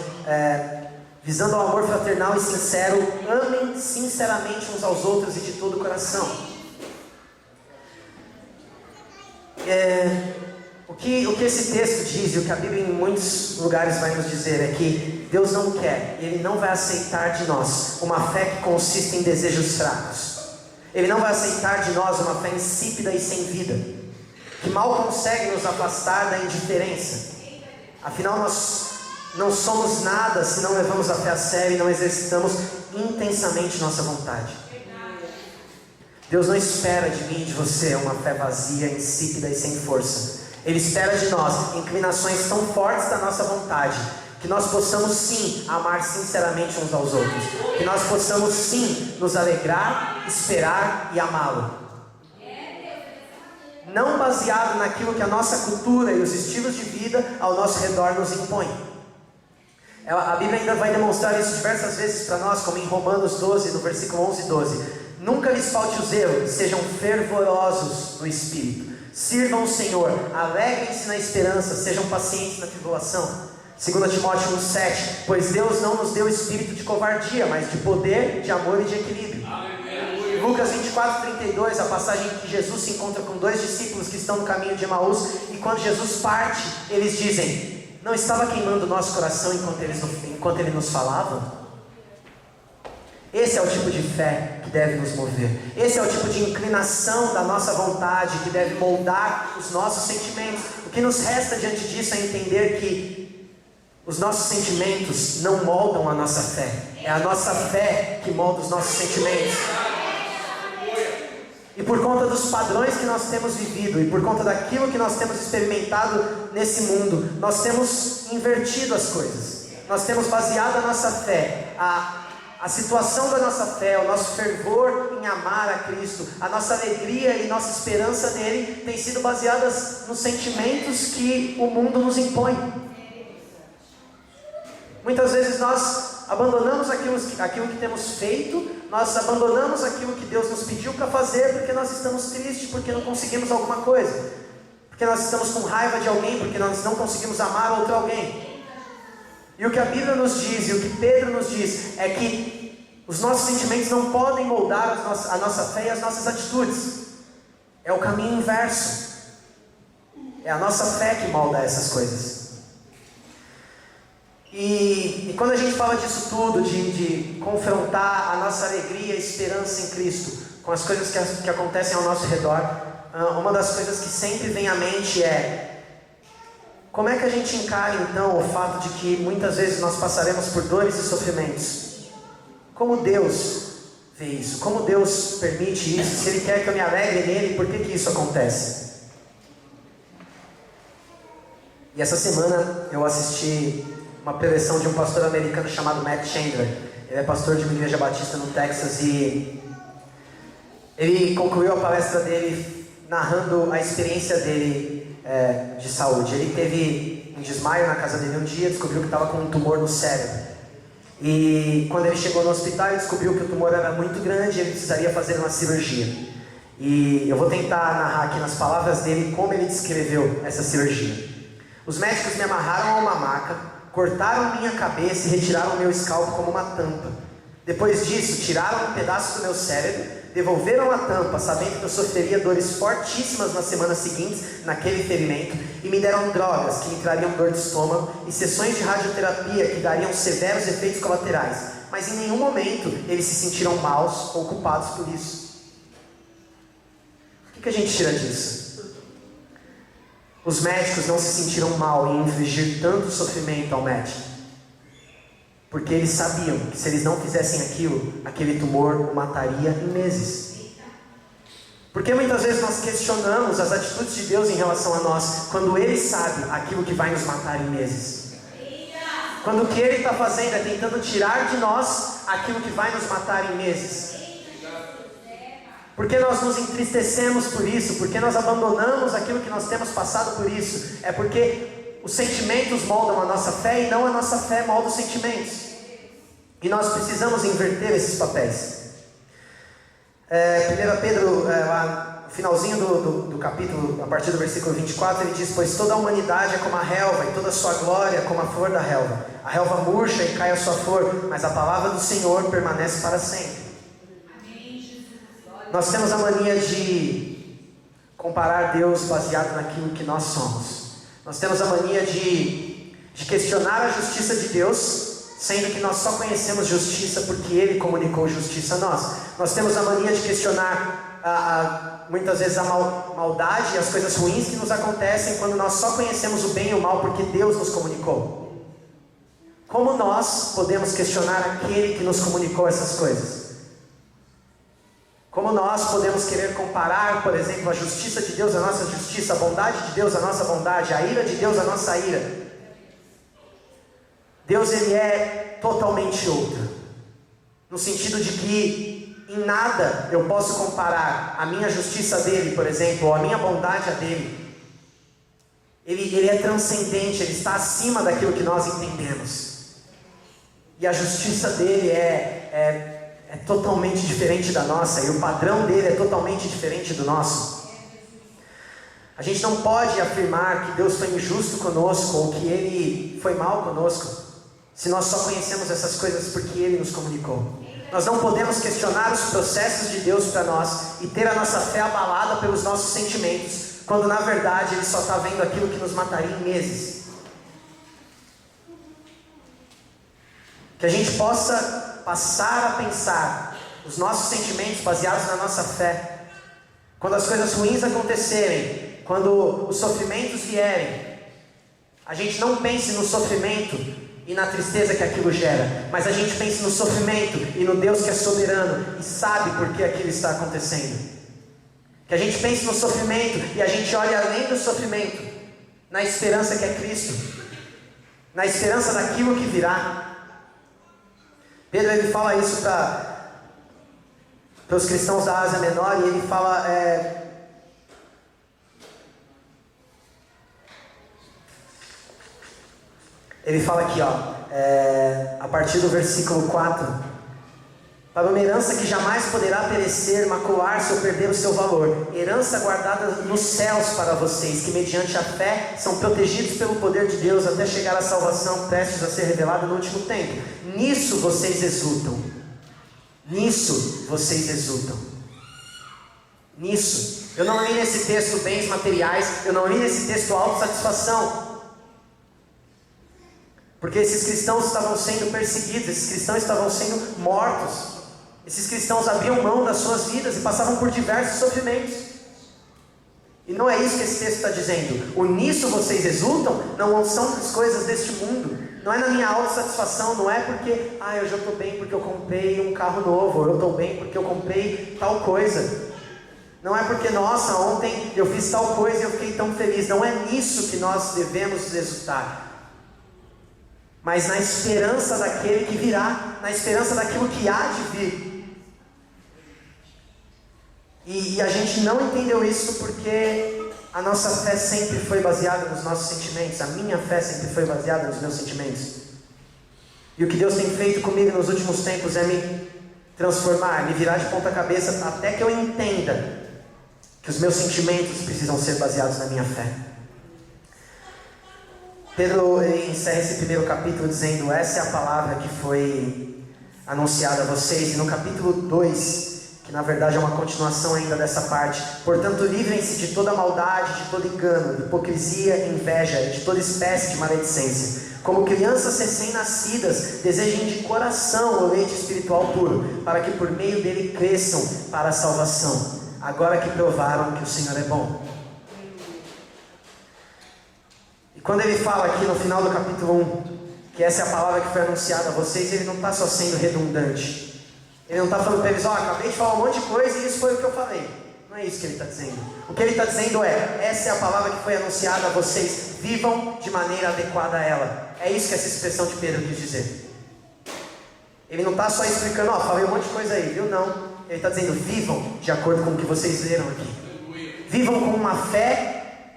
visando ao amor fraternal e sincero, amem sinceramente uns aos outros e de todo o coração. O que esse texto diz, e o que a Bíblia em muitos lugares vai nos dizer, é que Deus não quer, Ele não vai aceitar de nós uma fé que consiste em desejos fracos. Ele não vai aceitar de nós uma fé insípida e sem vida, que mal consegue nos afastar da indiferença. Afinal, nós não somos nada se não levamos a fé a sério e não exercitamos intensamente nossa vontade. Deus não espera de mim e de você uma fé vazia, insípida e sem força. Ele espera de nós inclinações tão fortes da nossa vontade, que nós possamos sim amar sinceramente uns aos outros, que nós possamos sim nos alegrar, esperar e amá-lo. Não baseado naquilo que a nossa cultura e os estilos de vida ao nosso redor nos impõem. A Bíblia ainda vai demonstrar isso diversas vezes para nós, como em Romanos 12, no versículo 11 e 12. Nunca lhes falte o zelo, sejam fervorosos no Espírito. Sirvam o Senhor, alegrem-se na esperança, sejam pacientes na tribulação. 2 Timóteo 1,7. Pois Deus não nos deu espírito de covardia, mas de poder, de amor e de equilíbrio. Lucas 24:32, a passagem em que Jesus se encontra com dois discípulos que estão no caminho de Emaús, e quando Jesus parte, eles dizem: não estava queimando o nosso coração enquanto ele nos falava? Esse é o tipo de fé que deve nos mover. Esse é o tipo de inclinação da nossa vontade que deve moldar os nossos sentimentos. O que nos resta diante disso é entender que os nossos sentimentos não moldam a nossa fé. É a nossa fé que molda os nossos sentimentos. E por conta dos padrões que nós temos vivido, e por conta daquilo que nós temos experimentado nesse mundo, nós temos invertido as coisas. Nós temos baseado a nossa fé, a situação da nossa fé, o nosso fervor em amar a Cristo, a nossa alegria e nossa esperança nele tem sido baseadas nos sentimentos que o mundo nos impõe. Muitas vezes nós abandonamos aquilo que temos feito, nós abandonamos aquilo que Deus nos pediu para fazer porque nós estamos tristes, porque não conseguimos alguma coisa, porque nós estamos com raiva de alguém, porque nós não conseguimos amar outro alguém. E o que a Bíblia nos diz, e o que Pedro nos diz, é que os nossos sentimentos não podem moldar a nossa fé e as nossas atitudes. É o caminho inverso. É a nossa fé que molda essas coisas. E quando a gente fala disso tudo, de confrontar a nossa alegria e esperança em Cristo com as coisas que acontecem ao nosso redor, uma das coisas que sempre vem à mente é: como é que a gente encara então o fato de que muitas vezes nós passaremos por dores e sofrimentos? Como Deus vê isso? Como Deus permite isso? Se Ele quer que eu me alegre nele, por que isso acontece? E essa semana eu assisti uma preleção de um pastor americano chamado Matt Chandler. Ele é pastor de uma igreja batista no Texas e ele concluiu a palestra dele narrando a experiência dele de saúde. Ele teve um desmaio na casa dele um dia, descobriu que estava com um tumor no cérebro. E quando ele chegou no hospital, ele descobriu que o tumor era muito grande e ele precisaria fazer uma cirurgia. E eu vou tentar narrar aqui nas palavras dele como ele descreveu essa cirurgia. Os médicos me amarraram a uma maca, cortaram minha cabeça e retiraram meu escalpo como uma tampa. Depois disso, tiraram um pedaço do meu cérebro, devolveram a tampa, sabendo que eu sofreria dores fortíssimas nas semanas seguintes naquele ferimento, e me deram drogas que me trariam dor de estômago e sessões de radioterapia que dariam severos efeitos colaterais. Mas em nenhum momento eles se sentiram maus ou culpados por isso. O que a gente tira disso? Os médicos não se sentiram mal em infligir tanto sofrimento ao Matt, porque eles sabiam que se eles não fizessem aquilo, aquele tumor o mataria em meses. Porque muitas vezes nós questionamos as atitudes de Deus em relação a nós, quando Ele sabe aquilo que vai nos matar em meses. Quando o que Ele está fazendo é tentando tirar de nós aquilo que vai nos matar em meses. Por que nós nos entristecemos por isso? Por que nós abandonamos aquilo que nós temos passado por isso? É porque os sentimentos moldam a nossa fé e não a nossa fé molda os sentimentos. E nós precisamos inverter esses papéis. 1 Pedro, lá no finalzinho do capítulo, a partir do versículo 24, ele diz: pois toda a humanidade é como a relva, e toda a sua glória como a flor da relva. A relva murcha e cai a sua flor, mas a palavra do Senhor permanece para sempre. Nós temos a mania de comparar Deus baseado naquilo que nós somos. Nós temos a mania de questionar a justiça de Deus, sendo que nós só conhecemos justiça porque Ele comunicou justiça a nós. Nós temos a mania de questionar muitas vezes a maldade e as coisas ruins que nos acontecem, quando nós só conhecemos o bem e o mal porque Deus nos comunicou. Como nós podemos questionar aquele que nos comunicou essas coisas? Como nós podemos querer comparar, por exemplo, a justiça de Deus à nossa justiça, a bondade de Deus à nossa bondade, a ira de Deus à nossa ira? Deus, Ele é totalmente outro, no sentido de que em nada eu posso comparar a minha justiça dele, por exemplo, ou a minha bondade a dele. Ele é transcendente, Ele está acima daquilo que nós entendemos. E a justiça dele é totalmente diferente da nossa, e o padrão dele é totalmente diferente do nosso. A gente não pode afirmar que Deus foi injusto conosco, ou que Ele foi mal conosco, se nós só conhecemos essas coisas porque Ele nos comunicou. Nós não podemos questionar os processos de Deus para nós e ter a nossa fé abalada pelos nossos sentimentos, quando na verdade Ele só está vendo aquilo que nos mataria em meses. Que a gente possa passar a pensar os nossos sentimentos baseados na nossa fé. Quando as coisas ruins acontecerem, quando os sofrimentos vierem, a gente não pense no sofrimento e na tristeza que aquilo gera, mas a gente pense no sofrimento e no Deus que é soberano e sabe por que aquilo está acontecendo. Que a gente pense no sofrimento e a gente olhe além do sofrimento, na esperança que é Cristo, na esperança daquilo que virá. Pedro, ele fala isso para os cristãos da Ásia Menor, e ele fala, aqui, a partir do versículo 4: para uma herança que jamais poderá perecer, macular-se ou perder o seu valor, herança guardada nos céus para vocês, que mediante a fé são protegidos pelo poder de Deus até chegar à salvação prestes a ser revelada no último tempo. Nisso vocês exultam. Nisso vocês exultam. Nisso. Eu não li nesse texto bens materiais, eu não li nesse texto autossatisfação. Porque esses cristãos estavam sendo perseguidos, esses cristãos estavam sendo mortos. Esses cristãos abriam mão das suas vidas e passavam por diversos sofrimentos. E não é isso que esse texto está dizendo. O nisso vocês exultam não são as coisas deste mundo. Não é na minha autossatisfação, não é porque eu já estou bem porque eu comprei um carro novo, ou eu estou bem porque eu comprei tal coisa. Não é porque, nossa, ontem eu fiz tal coisa e eu fiquei tão feliz. Não é nisso que nós devemos exultar, mas na esperança daquele que virá, na esperança daquilo que há de vir. E a gente não entendeu isso porque a nossa fé sempre foi baseada nos nossos sentimentos. A minha fé sempre foi baseada nos meus sentimentos. E o que Deus tem feito comigo nos últimos tempos é me transformar, me virar de ponta cabeça, até que eu entenda que os meus sentimentos precisam ser baseados na minha fé. Pedro encerra esse primeiro capítulo dizendo: essa é a palavra que foi anunciada a vocês. E no capítulo 2, que na verdade é uma continuação ainda dessa parte: portanto livrem-se de toda maldade, de todo engano, de hipocrisia, inveja, de toda espécie de maledicência. Como crianças recém-nascidas, desejem de coração o leite espiritual puro, para que por meio dele cresçam para a salvação, agora que provaram que o Senhor é bom. E quando ele fala aqui no final do capítulo 1, que essa é a palavra que foi anunciada a vocês, ele não está só sendo redundante. Ele não está falando para eles: acabei de falar um monte de coisa e isso foi o que eu falei. Não é isso que ele está dizendo. O que ele está dizendo é: essa é a palavra que foi anunciada a vocês, vivam de maneira adequada a ela. É isso que essa expressão de Pedro quis dizer. Ele não está só explicando: falei um monte de coisa aí, viu? Não. Ele Ele está dizendo, vivam de acordo com o que vocês leram aqui. Vivam com uma fé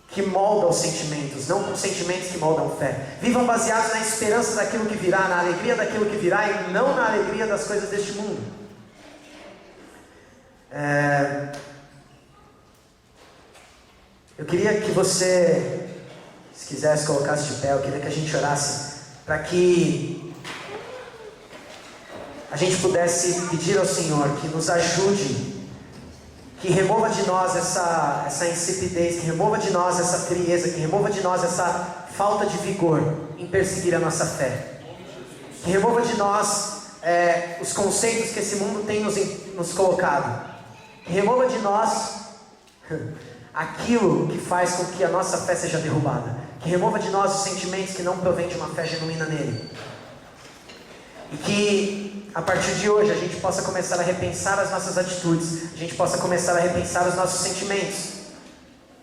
que molda os sentimentos, não com sentimentos que moldam fé. Vivam baseados na esperança daquilo que virá, na alegria daquilo que virá e não na alegria das coisas deste mundo. Eu queria que você, se quisesse, colocasse de pé. Eu queria que a gente orasse para que a gente pudesse pedir ao Senhor que nos ajude, que remova de nós essa insipidez, que remova de nós essa frieza, que remova de nós essa falta de vigor em perseguir a nossa fé. Que remova de nós os conceitos que esse mundo tem nos colocado. Que remova de nós aquilo que faz com que a nossa fé seja derrubada. Que remova de nós os sentimentos que não provêm de uma fé genuína nele. E que a partir de hoje a gente possa começar a repensar as nossas atitudes, a gente possa começar a repensar os nossos sentimentos,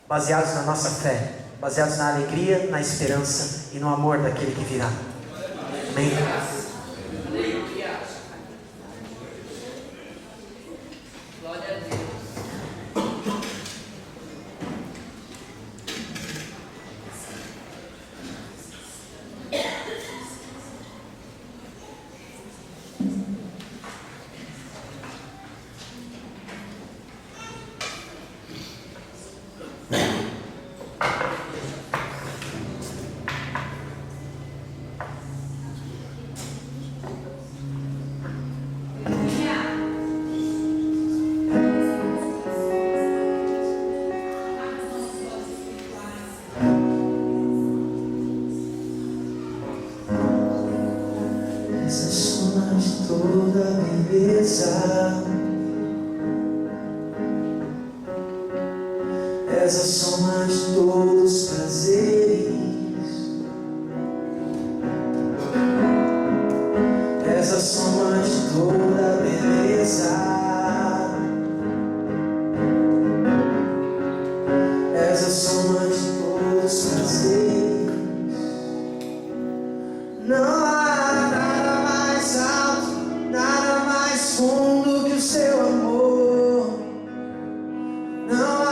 baseados na nossa fé, baseados na alegria, na esperança e no amor daquele que virá. Amém? Glória a Deus. És a soma de todos os prazeres, és a soma de toda a beleza, és a soma de todos os prazeres. Não há nada mais alto, nada mais fundo que o seu amor. Não há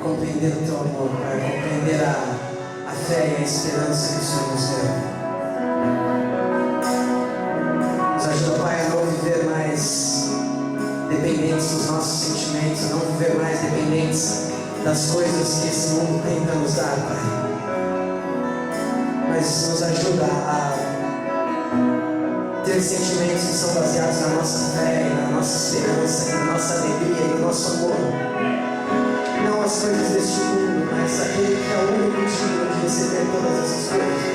compreender o teu amor, Pai, compreender a fé e a esperança que o Senhor nos deu. Nos ajuda, Pai, a não viver mais dependentes dos nossos sentimentos, a não viver mais dependentes das coisas que esse mundo tem para nos dar, Pai. Mas nos ajuda a ter aqueles sentimentos que são baseados na nossa fé, na nossa esperança, na nossa alegria e no nosso amor. Não as coisas deste mundo, mas aquele que é o único digno de receber todas essas coisas.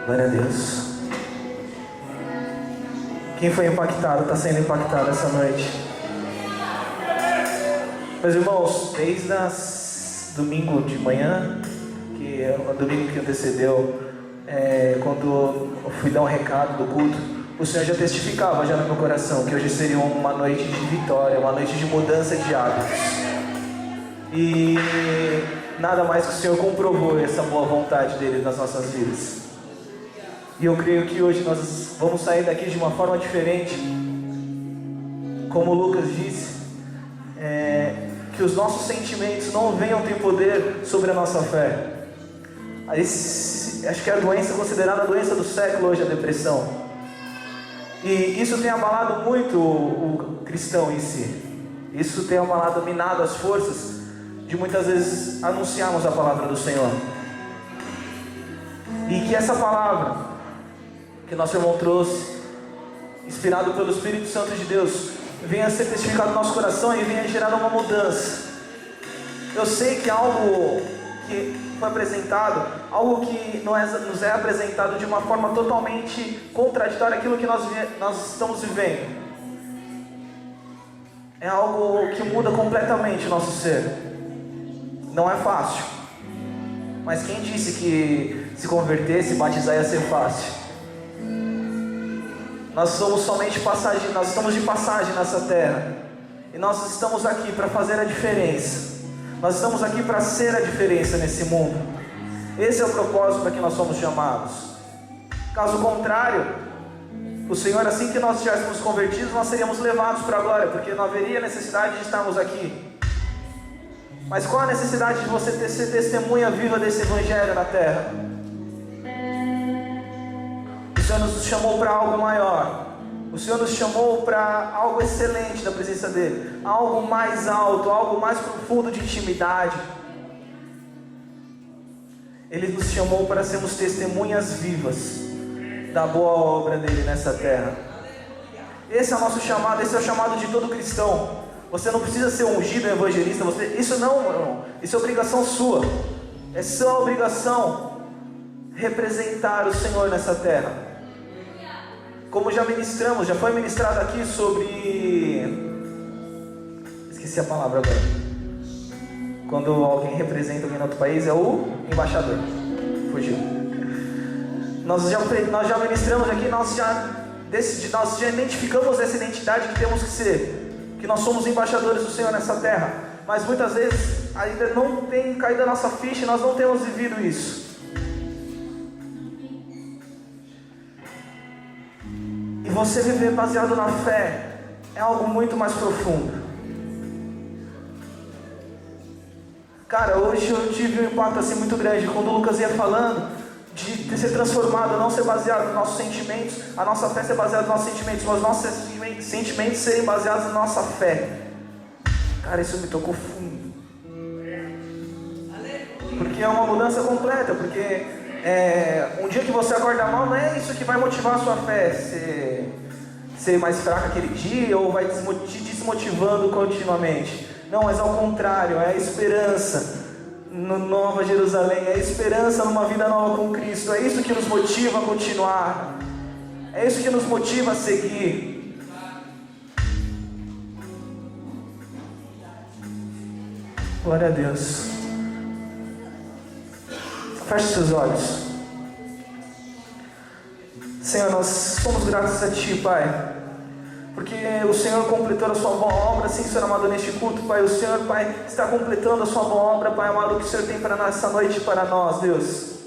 Glória a Deus. Quem foi impactado, está sendo impactado essa noite. Meus irmãos, desde domingo de manhã, que é o domingo que antecedeu, quando eu fui dar um recado do culto, o Senhor já testificava já no meu coração que hoje seria uma noite de vitória, uma noite de mudança de hábitos. E nada mais que o Senhor comprovou essa boa vontade dele nas nossas vidas. E eu creio que hoje nós vamos sair daqui de uma forma diferente. Como o Lucas disse, que os nossos sentimentos não venham ter poder sobre a nossa fé. Acho que é a doença considerada a doença do século hoje, a depressão. E isso tem abalado muito o cristão em si. Isso tem abalado, minado as forças de muitas vezes anunciarmos a palavra do Senhor. E que essa palavra que nosso irmão trouxe, inspirado pelo Espírito Santo de Deus, venha ser testificado no nosso coração e venha gerar uma mudança. Eu sei que algo que foi apresentado, algo que nos é apresentado de uma forma totalmente contraditória àquilo que nós estamos vivendo, é algo que muda completamente o nosso ser. Não é fácil, mas quem disse que se converter, se batizar ia ser fácil? Nós somos somente passagem, nós estamos de passagem nessa terra. E nós estamos aqui para fazer a diferença. Nós estamos aqui para ser a diferença nesse mundo. Esse é o propósito para que nós somos chamados. Caso contrário, o Senhor, assim que nós estivéssemos convertidos, nós seríamos levados para a glória, porque não haveria necessidade de estarmos aqui. Mas qual a necessidade de você ser testemunha viva desse Evangelho na terra? O Senhor nos chamou para algo maior. O Senhor nos chamou para algo excelente da presença dEle. Algo mais alto, algo mais profundo de intimidade. Ele nos chamou para sermos testemunhas vivas da boa obra dEle nessa terra. Esse é o nosso chamado, esse é o chamado de todo cristão. Você não precisa ser ungido evangelista. Isso não, irmão. Isso é obrigação sua. É sua obrigação representar o Senhor nessa terra. Como já ministramos, já foi ministrado aqui sobre... Esqueci a palavra agora. Quando alguém representa alguém em outro país, é o embaixador. Fugiu. Nós já ministramos aqui, nós já identificamos essa identidade que temos que ser. Que nós somos embaixadores do Senhor nessa terra. Mas muitas vezes ainda não tem caído a nossa ficha e nós não temos vivido isso. E você viver baseado na fé é algo muito mais profundo. Cara, hoje eu tive um impacto assim muito grande quando o Lucas ia falando de ser transformado, não ser baseado nos nossos sentimentos, a nossa fé ser baseada nos nossos sentimentos, mas os nossos sentimentos serem baseados na nossa fé. Cara, isso me tocou fundo. Porque é uma mudança completa, porque um dia que você acorda mal, não é isso que vai motivar a sua fé, ser mais fraca aquele dia, ou vai te desmotivando continuamente. Não, mas ao contrário, é a esperança no Nova Jerusalém, é a esperança numa vida nova com Cristo. É isso que nos motiva a continuar, é isso que nos motiva a seguir. Glória a Deus. Feche seus olhos. Senhor, nós somos gratos a Ti, Pai, porque o Senhor completou a Sua boa obra, sim, Senhor amado, neste culto, Pai. O Senhor, Pai, está completando a Sua boa obra, Pai amado, que o Senhor tem para nessa noite para nós, Deus.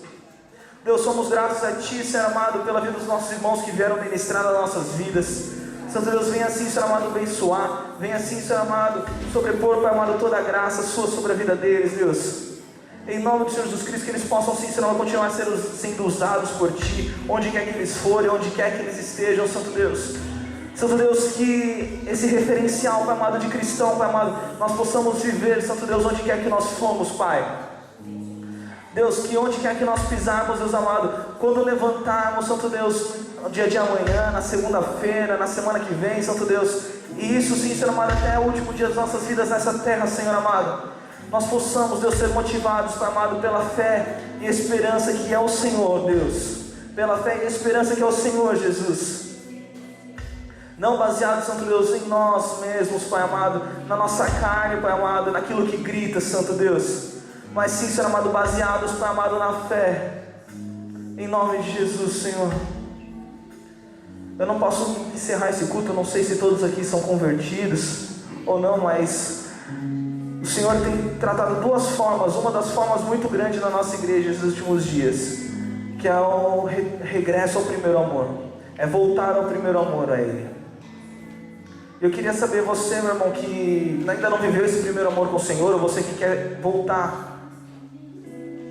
Deus, somos gratos a Ti, Senhor amado, pela vida dos nossos irmãos que vieram ministrar nas nossas vidas. Santo Deus, venha assim, Senhor amado, abençoar. Venha assim, Senhor amado, sobrepor, Pai amado, toda a graça Sua sobre a vida deles, Deus. Em nome do Senhor Jesus Cristo, que eles possam, sim, Senhor, continuar sendo usados por Ti, onde quer que eles forem, onde quer que eles estejam, Santo Deus. Santo Deus, que esse referencial, Pai amado, de cristão, Pai amado, nós possamos viver, Santo Deus, onde quer que nós fomos, Pai. Deus, que onde quer que nós pisarmos, Deus amado, quando levantarmos, Santo Deus, no dia de amanhã, na segunda-feira, na semana que vem, Santo Deus, e isso sim, Senhor amado, até o último dia das nossas vidas nessa terra, Senhor amado, nós possamos, Deus, ser motivados, Pai amado, pela fé e esperança que é o Senhor, Deus, pela fé e esperança que é o Senhor, Jesus. Não baseado, Santo Deus, em nós mesmos, Pai amado, na nossa carne, Pai amado, naquilo que grita, Santo Deus, mas sim, Senhor amado, baseados, Pai amado, na fé, em nome de Jesus, Senhor. Eu não posso encerrar esse culto, eu não sei se todos aqui são convertidos ou não, mas o Senhor tem tratado duas formas, uma das formas muito grandes na nossa igreja esses últimos dias, que é o regresso ao primeiro amor, é voltar ao primeiro amor a Ele. Eu queria saber, você, meu irmão, que ainda não viveu esse primeiro amor com o Senhor, ou você que quer voltar,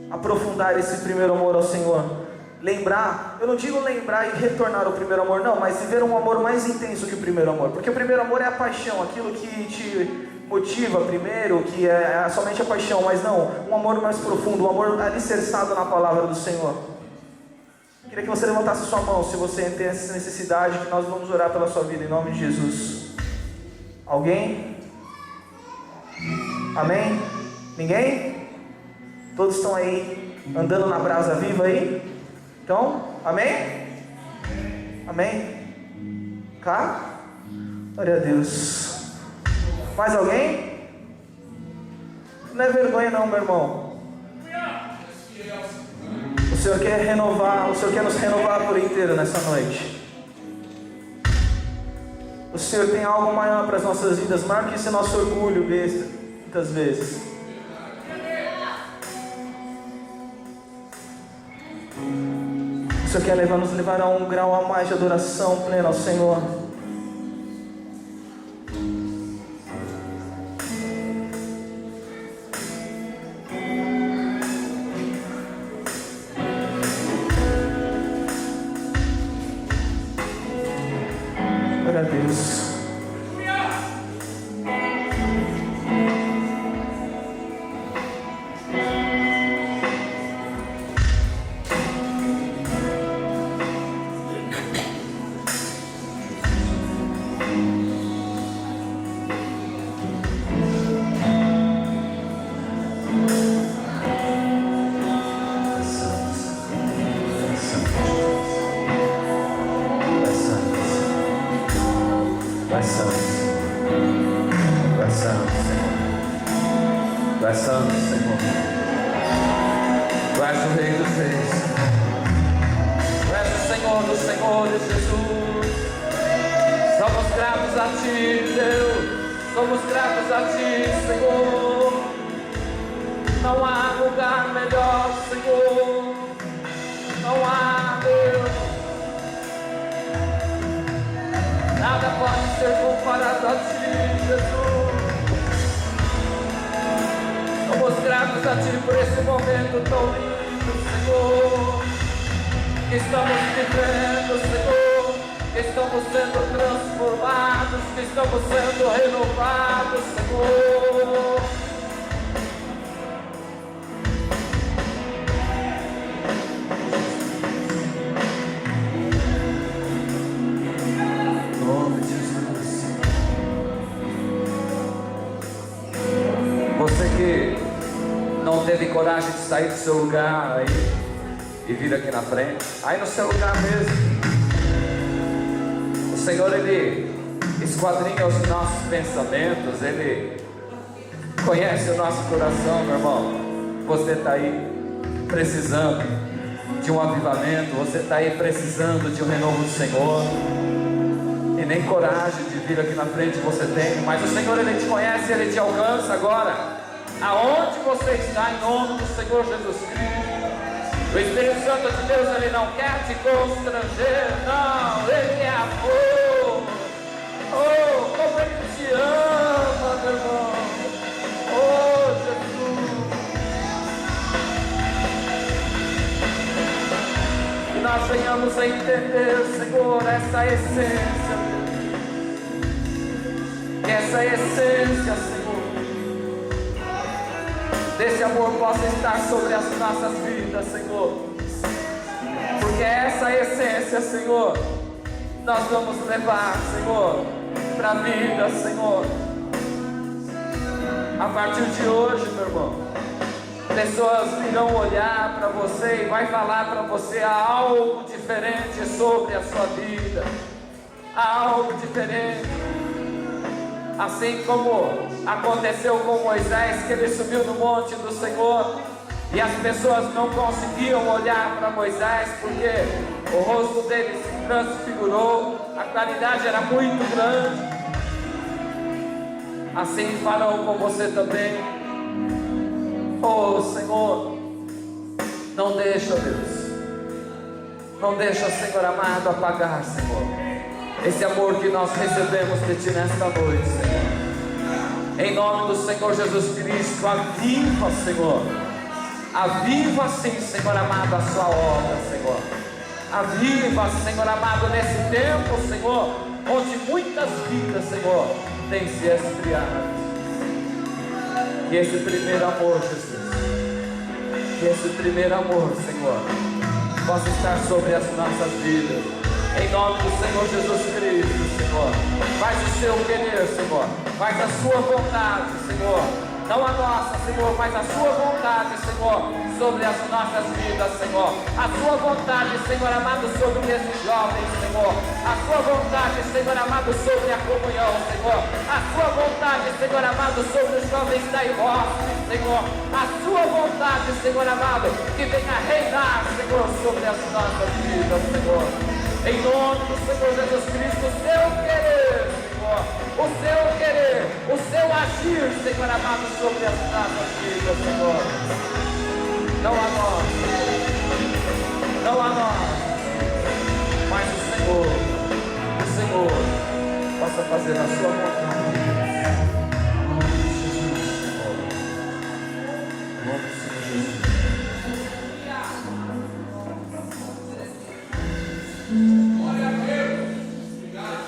aprofundar esse primeiro amor ao Senhor, lembrar, eu não digo lembrar e retornar ao primeiro amor, não, mas viver um amor mais intenso que o primeiro amor, porque o primeiro amor é a paixão, aquilo que te motiva primeiro, que é somente a paixão, mas não, um amor mais profundo, um amor alicerçado na palavra do Senhor. Queria que você levantasse sua mão, se você tem essa necessidade, que nós vamos orar pela sua vida, em nome de Jesus. Alguém? Amém? Ninguém? Todos estão aí, andando na brasa viva aí? Então, amém? Amém? Cá? Glória a Deus. Mais alguém? Não é vergonha não, meu irmão. O Senhor quer renovar, o Senhor quer nos renovar por inteiro nessa noite. O Senhor tem algo maior para as nossas vidas, maior que esse nosso orgulho besta, muitas vezes. O Senhor quer nos levar a um grau a mais de adoração plena ao Senhor. Glória a Deus. Coragem de sair do seu lugar aí e vir aqui na frente, aí no seu lugar mesmo. O Senhor, Ele esquadrinha os nossos pensamentos, Ele conhece o nosso coração, meu irmão. Você está aí precisando de um avivamento, você está aí precisando de um renovo do Senhor, e nem coragem de vir aqui na frente você tem, mas o Senhor, Ele te conhece, Ele te alcança agora. Aonde você está, em nome do Senhor Jesus Cristo. O Espírito Santo de Deus, Ele não quer te constranger, não, Ele é amor. Oh, como Ele te ama, meu irmão. Oh, Jesus. Que nós venhamos a entender, Senhor, essa essência. Que essa essência, Senhor, desse amor possa estar sobre as nossas vidas, Senhor. Porque essa essência, Senhor, nós vamos levar, Senhor, para a vida, Senhor. A partir de hoje, meu irmão, pessoas irão olhar para você e vai falar para você algo diferente sobre a sua vida. Há algo diferente. Assim como aconteceu com Moisés, que ele subiu no monte do Senhor e as pessoas não conseguiam olhar para Moisés porque o rosto dele se transfigurou, a claridade era muito grande. Assim farão com você também. Oh Senhor, não deixa, Deus, não deixa, Senhor amado, apagar, Senhor, esse amor que nós recebemos de Ti nesta noite, Senhor. Em nome do Senhor Jesus Cristo, aviva, Senhor. Aviva, sim, Senhor amado, a Sua obra, Senhor. Aviva, Senhor amado, nesse tempo, Senhor, onde muitas vidas, Senhor, têm se esfriado. Que esse primeiro amor, Jesus, que esse primeiro amor, Senhor, possa estar sobre as nossas vidas. Em nome do Senhor Jesus Cristo, Senhor. Faz o seu querer, Senhor. Faz a sua vontade, Senhor. Não a nossa, Senhor, mas a sua vontade, Senhor, sobre as nossas vidas, Senhor. A sua vontade, Senhor amado, sobre esses jovens, Senhor. A sua vontade, Senhor amado, sobre a comunhão, Senhor. A sua vontade, Senhor amado, sobre os jovens da Irmãos, Senhor. A sua vontade, Senhor amado, que venha reinar, Senhor, sobre as nossas vidas, Senhor. Em nome do Senhor Jesus Cristo, o seu querer, Senhor, o seu querer, o seu agir, Senhor amado, sobre as nossas vidas, Senhor. Não a nós, não a nós, mas o Senhor possa fazer a sua vontade. Em nome do Senhor Jesus. Glória a Deus. Obrigado.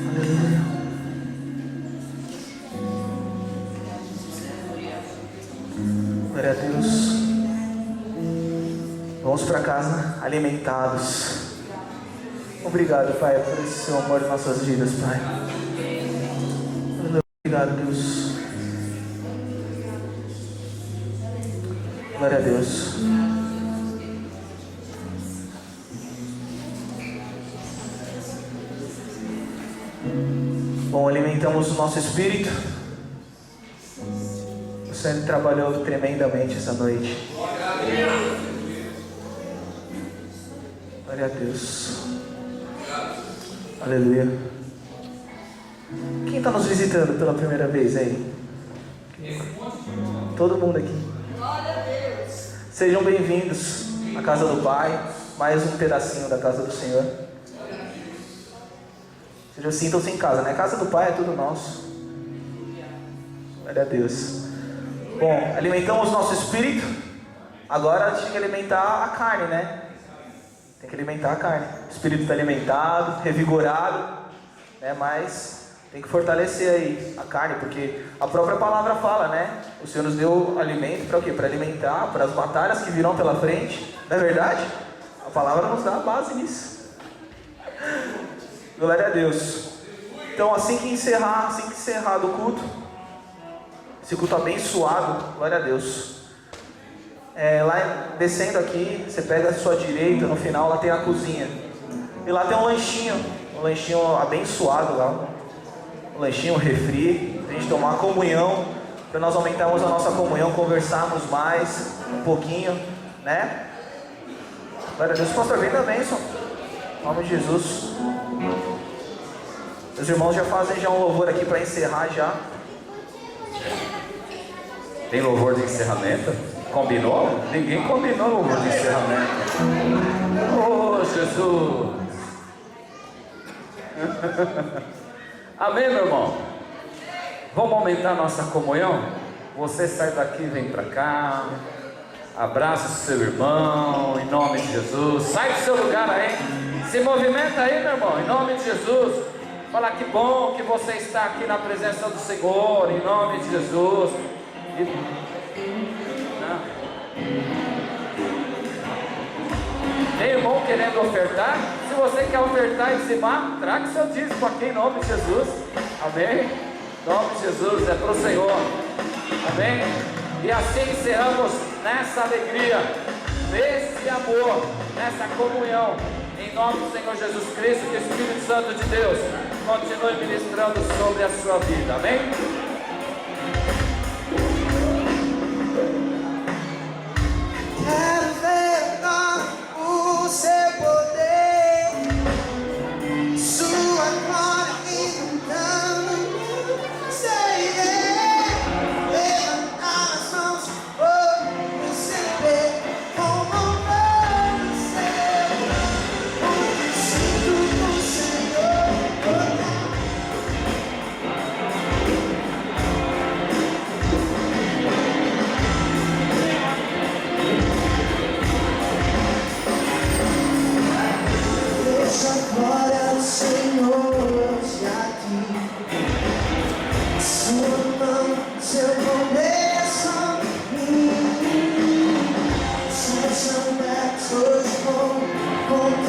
Aleluia. Glória a Deus. Vamos para casa alimentados. Obrigado, Pai, por esse seu amor em nossas vidas, Pai. Obrigado, Deus. Glória a Deus. Bom, alimentamos o nosso espírito. O Senhor trabalhou tremendamente essa noite. Glória a Deus. Aleluia. Quem está nos visitando pela primeira vez aí? Todo mundo aqui. Sejam bem-vindos à casa do Pai, mais um pedacinho da casa do Senhor. Sintam-se em casa, né? A casa do Pai é tudo nosso. Glória a Deus. Bom, alimentamos nosso espírito. Agora a gente tem que alimentar a carne, né? Tem que alimentar a carne. O espírito está alimentado, revigorado, né? Mas tem que fortalecer aí a carne, porque a própria palavra fala, né? O Senhor nos deu alimento para o quê? Para alimentar, para as batalhas que virão pela frente. Não é verdade? A palavra nos dá a base nisso. Glória a Deus. Então, assim que encerrar do culto, esse culto abençoado, glória a Deus. Lá descendo aqui, você pega a sua direita, no final lá tem a cozinha. E lá tem um lanchinho abençoado lá. Um lanchinho, um refri, pra gente tomar comunhão, para nós aumentarmos a nossa comunhão, conversarmos mais um pouquinho, né? Glória a Deus. Pastor, vem da bênção. Em nome de Jesus. Os irmãos já fazem um louvor aqui para encerrar já. Tem louvor de encerramento? Combinou? Ninguém combinou louvor de encerramento. Oh, Jesus! Amém, meu irmão? Vamos aumentar nossa comunhão? Você sai daqui, vem para cá, abraça o seu irmão, em nome de Jesus. Sai do seu lugar aí, se movimenta aí, meu irmão, em nome de Jesus. Fala que bom que você está aqui na presença do Senhor, em nome de Jesus. Tem irmão querendo ofertar? Se você quer ofertar e dizimar, traga seu dízimo aqui em nome de Jesus. Amém? Em nome de Jesus, é para o Senhor. Amém? E assim encerramos nessa alegria nesse amor, nessa comunhão. Em nome do Senhor Jesus Cristo, que o Espírito Santo de Deus continue ministrando sobre a sua vida. Amém? Quero ver o seu poder, sua glória inundando. Sei levantar as mãos, vou receber com louvor do céu. O Espírito do Senhor. Deixa a glória do Senhor hoje aqui. Sua mão, seu poder sobre mim. Os céus são abertos hoje com